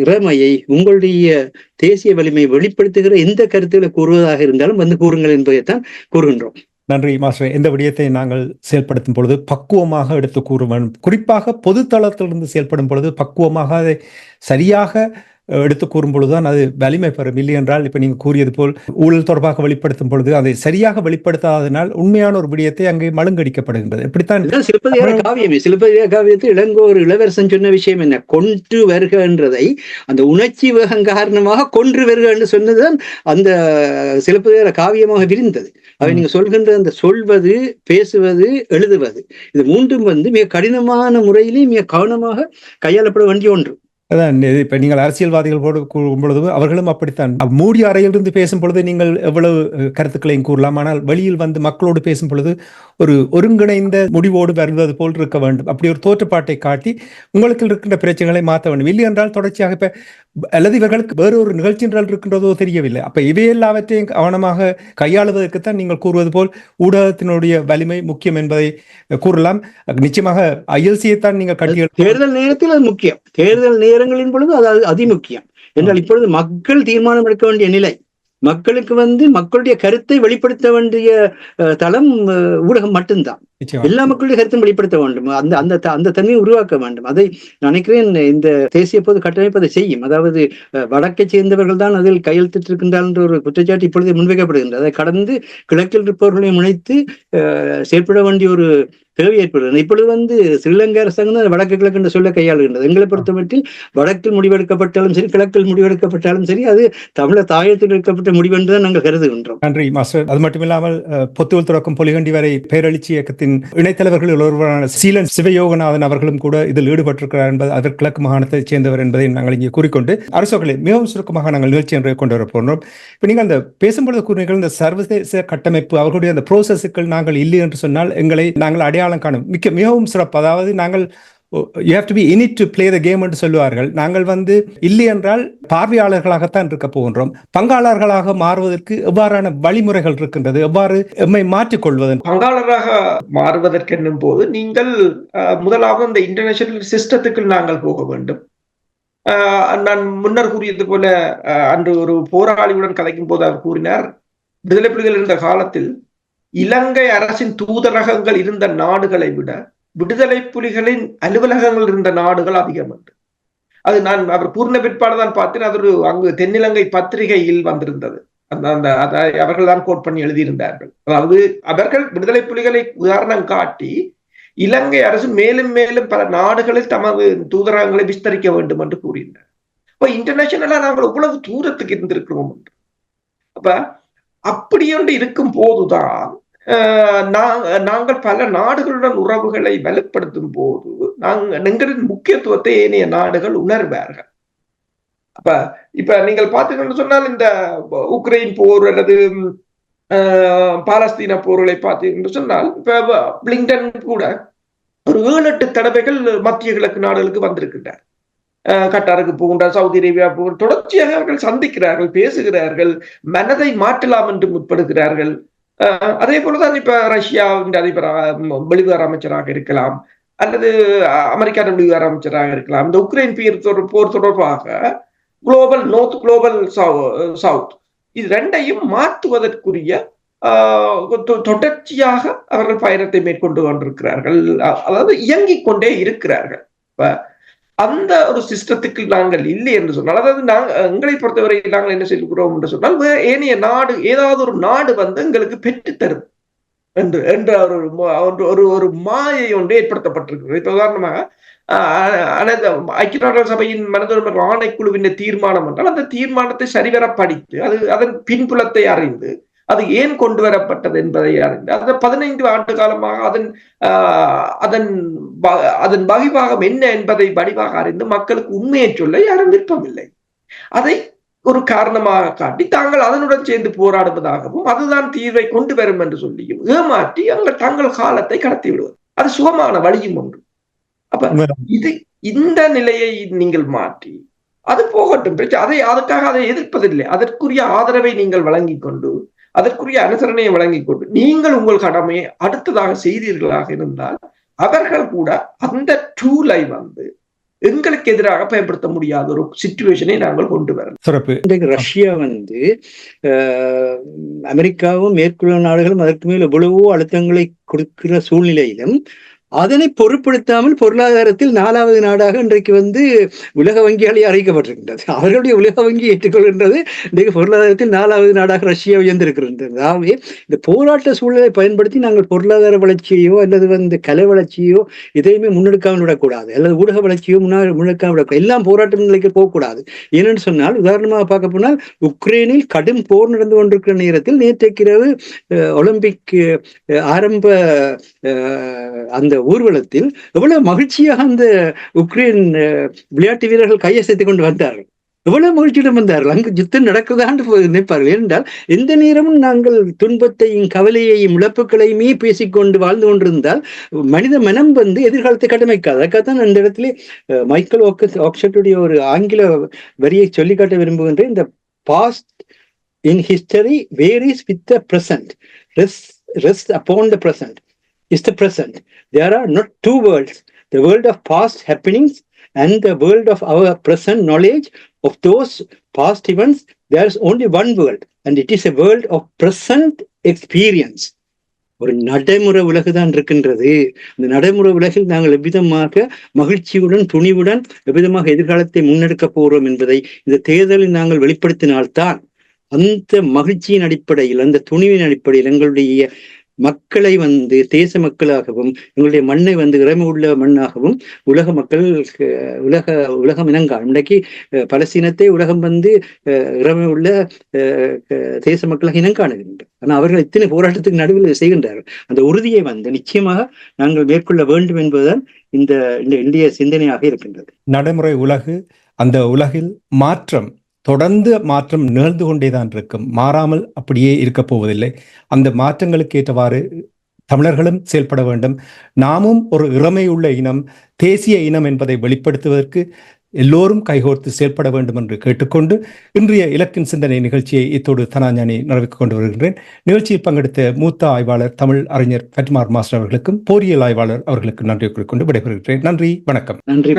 இறமையை, உங்களுடைய தேசிய வலிமையை வெளிப்படுத்துகிற எந்த கருத்துக்களை கூறுவதாக இருந்தாலும் வந்து கூறுங்கள் என்பதைத்தான் கூறுகின்றோம். நன்றி மாஸ்டர். எந்த விடயத்தை நாங்கள் செயல்படுத்தும் பொழுது பக்குவமாக எடுத்து கூற வேண்டும். குறிப்பாக பொது தளத்திலிருந்து செயல்படும் பொழுது பக்குவமாக அதை சரியாக எடுத்து கூறும் பொழுதுதான் அது வலிமை பெறும். இல்லை என்றால் இப்ப நீங்க கூறியது போல் ஊழல் தொடர்பாக வெளிப்படுத்தும் பொழுது அதை சரியாக வெளிப்படுத்தாதனால் உண்மையான ஒரு விடயத்தை அங்கே மழுங்கடிக்கப்படுகின்றது. இப்படித்தான் சிலப்பதிகார காவியமே. சிலப்பதிகார காவியத்தில் இளங்கோர் இளவரசன் சொன்ன விஷயம் என்ன, கொன்று வருக என்றதை அந்த உணர்ச்சி வேகம் காரணமாக கொன்று வருக என்று சொன்னதுதான் அந்த சிலப்பதிகார காவியமாக விரிந்தது. அவை நீங்க சொல்கின்ற அந்த சொல்வது, பேசுவது, எழுதுவது, இது மூன்றும் மிக கடினமான முறையிலே மிக கவனமாக கையாளப்பட வேண்டிய ஒன்று. அதான் இப்ப நீங்கள் அரசியல்வாதிகள் கூறும் பொழுது அவர்களும் அப்படித்தான். மூடிய அறையிலிருந்து பேசும் பொழுது நீங்கள் எவ்வளவு கருத்துக்களையும் கூறலாம். ஆனால் வெளியில் வந்து மக்களோடு பேசும் பொழுது ஒரு ஒருங்கிணைந்த முடிவோடு வருவது போல் இருக்க வேண்டும். அப்படி ஒரு தோற்றப்பாட்டை காட்டி உங்களுக்கு இருக்கின்ற பிரச்சனைகளை மாற்ற வேண்டும். இல்லை என்றால் தொடர்ச்சியாக இப்ப அல்லது இவர்களுக்கு வேறொரு நிகழ்ச்சி என்றால் இருக்கின்றதோ தெரியவில்லை. அப்ப இவையெல்லாவற்றையும் கவனமாக கையாளுவதற்குத்தான் நீங்கள் கூறுவது போல் ஊடகத்தினுடைய வலிமை முக்கியம் என்பதை கூறலாம். நிச்சயமாக ILCயைத்தான் நீங்கள் தேர்தல் நேரத்தில் அது முக்கியம். தேர்தல் நேரங்களின் பொழுது அது அதிமுக்கியம் என்றால் இப்பொழுது மக்கள் தீர்மானம் எடுக்க வேண்டிய நிலை. மக்களுக்கு மக்களுடைய கருத்தை வெளிப்படுத்த வேண்டிய தளம் ஊடகம் மட்டும்தான். எல்லா மக்களுடைய கருத்தையும் வெளிப்படுத்த வேண்டும். அந்த தன்மையை உருவாக்க வேண்டும். அதை நினைக்கிறேன் இந்த தேசிய பொது கட்டமைப்பு அதை செய்யும். அதாவது வடக்கை சேர்ந்தவர்கள் தான் அதில் கையெழுத்திட்டிருக்கின்றார் என்ற ஒரு குற்றச்சாட்டு இப்பொழுது முன்வைக்கப்படுகின்றது. அதை கடந்து கிழக்கில் இருப்பவர்களையும் முனைத்து செயற்பட வேண்டிய ஒரு தேவை ஏற்படுகிறது. இப்பொழுது ஸ்ரீலங்கா அரசாங்கம் தான் வடக்கு கிழக்கு என்று சொல்ல கையாளுகின்றது. எங்களை பொறுத்தமட்டில் வடக்கில் முடிவெடுக்கப்பட்டாலும் சரி, கிழக்கில் முடிவெடுக்கப்பட்டாலும் சரி, அது தமிழர் தாயத்தில் எடுக்கப்பட்ட முடிவு என்றுதான் நாங்கள் கருதுகின்றோம். நன்றி மாஸ்டர். அது மட்டுமில்லாமல் பொத்துவல் துறக்கும் பொலிகண்டி வரை பேரெழுச்சி இயக்கத்தின் இணைத்தலைவர்கள் ஒருவரான சீலன் சிவயோகநாதன் அவர்களும் கூட இதில் ஈடுபட்டிருக்கிறார் என்பது அதற்கு கிழக்கு மாகாணத்தைச் சேர்ந்தவர் என்பதை நாங்கள் இங்கே கூறிக்கொண்டு அரசுகளை மிகவும் சுருக்கமாக நாங்கள் நிகழ்ச்சி என்று கொண்டு வர போன்றோம். இப்ப நீங்கள் அந்த பேசும்பொழுது கூறினீர்கள் இந்த சர்வதேச கட்டமைப்பு அவர்களுடைய அந்த ப்ரோசஸுக்கள் நாங்கள் இல்லை என்று சொன்னால் எங்களை நாங்கள் அடையாளம் காணும். மிகவும் சிறப்பு. அதாவது நாங்கள் you have to be in it to play the game என்று சொல்லுவார்கள். நாங்கள் இல்லை என்றால் பார்வையாளர்களாகத்தான் இருக்க போகின்றோம். பங்காளர்களாக மாறுவதற்கு எவ்வாறான வழிமுறைகள் இருக்கின்றது, எவ்வாறு எம்மை மாற்றிக்கொள்வது? பங்காளராக மாறுவதற்கு என்னும் போது நீங்கள் முதலாவது இந்த இன்டர்நேஷனல் சிஸ்டத்துக்கு நாங்கள் போக வேண்டும். நான் முன்னர் கூறியது போல அன்று ஒரு போராளியுடன் கதைக்கும் போது அவர் கூறினார், விடுதலை புலிகள் இருந்த காலத்தில் இலங்கை அரசின் தூதரகங்கள் இருந்த நாடுகளை விட விடுதலை புலிகளின் அலுவலகங்கள் இருந்த நாடுகள் அதிகம் என்று. அது நான் அவர் பூர்ண பிற்பாடுதான் பார்த்தேன். அது ஒரு அங்கு தென்னிலங்கை பத்திரிகையில் வந்திருந்தது. அவர்கள் தான் கோட் பண்ணி எழுதியிருந்தார்கள். அதாவது அவர்கள் விடுதலை புலிகளை உதாரணம் காட்டி இலங்கை அரசு மேலும் மேலும் பல நாடுகளில் தமது தூதரகங்களை விஸ்தரிக்க வேண்டும் என்று கூறினார். அப்ப இன்டர்நேஷனலா நாங்கள் இவ்வளவு தூரத்துக்கு இருந்திருக்கிறோம் என்று. அப்ப அப்படி ஒன்று இருக்கும் போதுதான் நாங்கள் பல நாடுகளுடன் உறவுகளை வலுப்படுத்தும் போது எங்களின் முக்கியத்துவத்தை ஏனைய நாடுகள் உணர்வார்கள். இப்ப நீங்கள் பார்த்தீங்கன்னு சொன்னால் இந்த உக்ரைன் போர் அல்லது பாலஸ்தீன போர்களை பார்த்தீங்கன்னு சொன்னால் இப்ப பிளிங்கன் கூட ஒரு 7-8 தடவைகள் மத்திய கிழக்கு நாடுகளுக்கு வந்திருக்கின்றார். கட்டாருக்கு போகின்றார், சவுதி அரேபியா போகின்ற, தொடர்ச்சியாக அவர்கள் சந்திக்கிறார்கள், பேசுகிறார்கள், மனதை மாற்றலாம் என்று முற்படுகிறார்கள். அதே போலதான் இப்ப ரஷ்யாவின் அதிபர் வெளிவார அமைச்சராக இருக்கலாம் அல்லது அமெரிக்காவின் வெளிவார அமைச்சராக இருக்கலாம். இந்த உக்ரைன் போர் தொடர்பாக குளோபல் நோர்த், குளோபல் சவுத், இது ரெண்டையும் மாற்றுவதற்குரிய தொடர்ச்சியாக அவர்கள் பயணத்தை மேற்கொண்டு கொண்டிருக்கிறார்கள். அதாவது இயங்கிக் கொண்டே இருக்கிறார்கள். அந்த ஒரு சிஸ்டத்துக்கு நாங்கள் இல்லை என்று சொன்னால், அதாவது எங்களை பொறுத்தவரை நாங்கள் என்ன செய்கிறோம் என்று சொன்னால், ஏனைய நாடு ஏதாவது ஒரு நாடு எங்களுக்கு பெற்றுத்தரும் என்ற ஒரு மாயை ஒன்று ஏற்படுத்தப்பட்டிருக்கிறது. இப்ப உதாரணமாக ஐக்கிய நாடுகள் சபையின் மனித ஆணைக்குழுவின் தீர்மானம் என்றால் அந்த தீர்மானத்தை சரிவர படித்து அதன் பின்புலத்தை அறிந்து அது ஏன் கொண்டு வரப்பட்டது என்பதை அறிந்து அதை 15 ஆண்டு காலமாக அதன் வகைபாகம் என்ன என்பதை வடிவாக அறிந்து மக்களுக்கு உண்மையை சொல்ல யாரும் விருப்பமில்லை. அதை ஒரு காரணமாக காட்டி தாங்கள் அதனுடன் சேர்ந்து போராடுவதாகவும் அதுதான் தீர்வை கொண்டு வரும் என்று சொல்லியும் ஏமாற்றி தங்கள் காலத்தை கடத்தி விடுவது அது சுகமான வழியும் ஒன்று. அப்ப இந்த நிலையை நீங்கள் மாற்றி அது போகட்டும், அதுக்காக அதை எதிர்ப்பதில்லை. அதற்குரிய ஆதரவை நீங்கள் வழங்கி கொண்டு, அதற்குரிய அனுசரணையை வழங்கி கொண்டு நீங்கள் உங்கள் கடமையை அடுத்ததாக செய்தீர்களாக இருந்தால் அவர்கள் கூட அந்த டூலை எங்களுக்கு எதிராக பயன்படுத்த முடியாத ஒரு சிச்சுவேஷனை நாங்கள் கொண்டு வரணும். சிறப்பு. ரஷ்யா அமெரிக்காவும் மேற்குள்ள நாடுகளும் அதற்கு மேல் எவ்வளவோ அழுத்தங்களை கொடுக்கிற சூழ்நிலையிலும் அதனை பொருட்படுத்தாமல் பொருளாதாரத்தில் 4வது நாடாக இன்றைக்கு உலக வங்கியாலே அறிவிக்கப்பட்டிருக்கின்றது. அவர்களுடைய உலக வங்கி ஏற்றுக்கொள்கின்றது. இன்றைக்கு பொருளாதாரத்தில் 4வது நாடாக ரஷ்யா உயர்ந்திருக்கின்றது. ஆகவே இந்த போராட்ட சூழலை பயன்படுத்தி நாங்கள் பொருளாதார வளர்ச்சியோ அல்லது கலை வளர்ச்சியோ இதையுமே முன்னெடுக்காமல் விடக்கூடாது, அல்லது ஊடக வளர்ச்சியோ முன்னெடுக்காமல் விடக்கூடாது. எல்லாம் போராட்ட நிலைக்கு போகக்கூடாது. ஏனென்று சொன்னால், உதாரணமாக பார்க்க போனால் உக்ரைனில் கடும் போர் நடந்து கொண்டிருக்கிற நேரத்தில் நேற்றைக்கிரவு ஒலிம்பிக் ஆரம்ப அந்த ஊர்வலத்தில் எவ்வளவு மகிழ்ச்சியாக அந்த உக்ரைன் விளையாட்டு வீரர்கள் கையசைத்துக் கொண்டு வந்தார்கள். எவ்வளவு மகிழ்ச்சியுடன் வந்தார்கள். அங்கு யுத்தம் நடக்குதான்னு நினைப்பார்கள். ஏனென்றால் எந்த நேரமும் நாங்கள் துன்பத்தையும் கவலையையும் இழப்புகளையுமே பேசிக்கொண்டு வாழ்ந்து கொண்டிருந்தால் மனித மனம் எதிர்காலத்தை கட்டமைக்காது. அதுக்காகத்தான் அந்த இடத்துல மைக்கேல் ஆக்சட்டுடைய ஒரு ஆங்கில வரியை சொல்லிக்காட்ட விரும்புகின்றேன். இந்த past in history varies with the present, rest upon the present is the present. There are not two worlds, the world of past happenings and the world of our present knowledge of those past events. There is only one world, and it is a world of present experience. ஒரு நடைமுறை உலகுதான் இருக்கின்றது. இந்த நடைமுறை உலகில் நாங்கள் எவ்விதமாக மகிழ்ச்சியுடன் துணிவுடன் எவ்விதமாக எதிர்காலத்தை முன்னெடுக்க போகிறோம் என்பதை இந்த தேர்தலில் நாங்கள் வெளிப்படுத்தினால்தான் அந்த மகிழ்ச்சியின் அடிப்படையில், அந்த துணிவின் அடிப்படையில் எங்களுடைய மக்களை தேச மக்களாகவும் எங்களுடைய மண்ணை இறமை உள்ள மண்ணாகவும் உலக மக்கள் உலகம் இனங்காணும். இன்றைக்கு பலஸ்தீனத்தை உலகம் இறமை உள்ள தேச மக்களாக இனங்காணுகின்றனர். ஆனால் அவர்கள் இத்தனை போராட்டத்துக்கு நடுவில் செய்கின்றார்கள். அந்த உறுதியை நிச்சயமாக நாங்கள் மேற்கொள்ள வேண்டும் என்பதுதான் இந்த இந்திய சிந்தனையாக இருக்கின்றது. நடைமுறை உலகு, அந்த உலகில் தொடர்ந்து மாற்றம் நிகழ்ந்து கொண்டேதான் இருக்கும், மாறாமல் அப்படியே இருக்க போவதில்லை. அந்த மாற்றங்களுக்கு ஏற்றவாறு தமிழர்களும் செயல்பட வேண்டும். நாமும் ஒரு இறமையுள்ள இனம், தேசிய இனம் என்பதை வெளிப்படுத்துவதற்கு எல்லோரும் கைகோர்த்து செயல்பட வேண்டும் என்று கேட்டுக்கொண்டு இன்றைய இலக்கின் சிந்தனை நிகழ்ச்சியை இத்தோடு தனாஞானி நிறைவேற்றி கொண்டு வருகின்றேன். நிகழ்ச்சியில் பங்கெடுத்த மூத்த ஆய்வாளர் தமிழ் அறிஞர் ஃபட்மார் மாஸ்டர் அவர்களுக்கும், போரியல் ஆய்வாளர் அவர்களுக்கும் நன்றி கூறிக்கொண்டு விடைபெறுகிறேன். நன்றி, வணக்கம். நன்றி.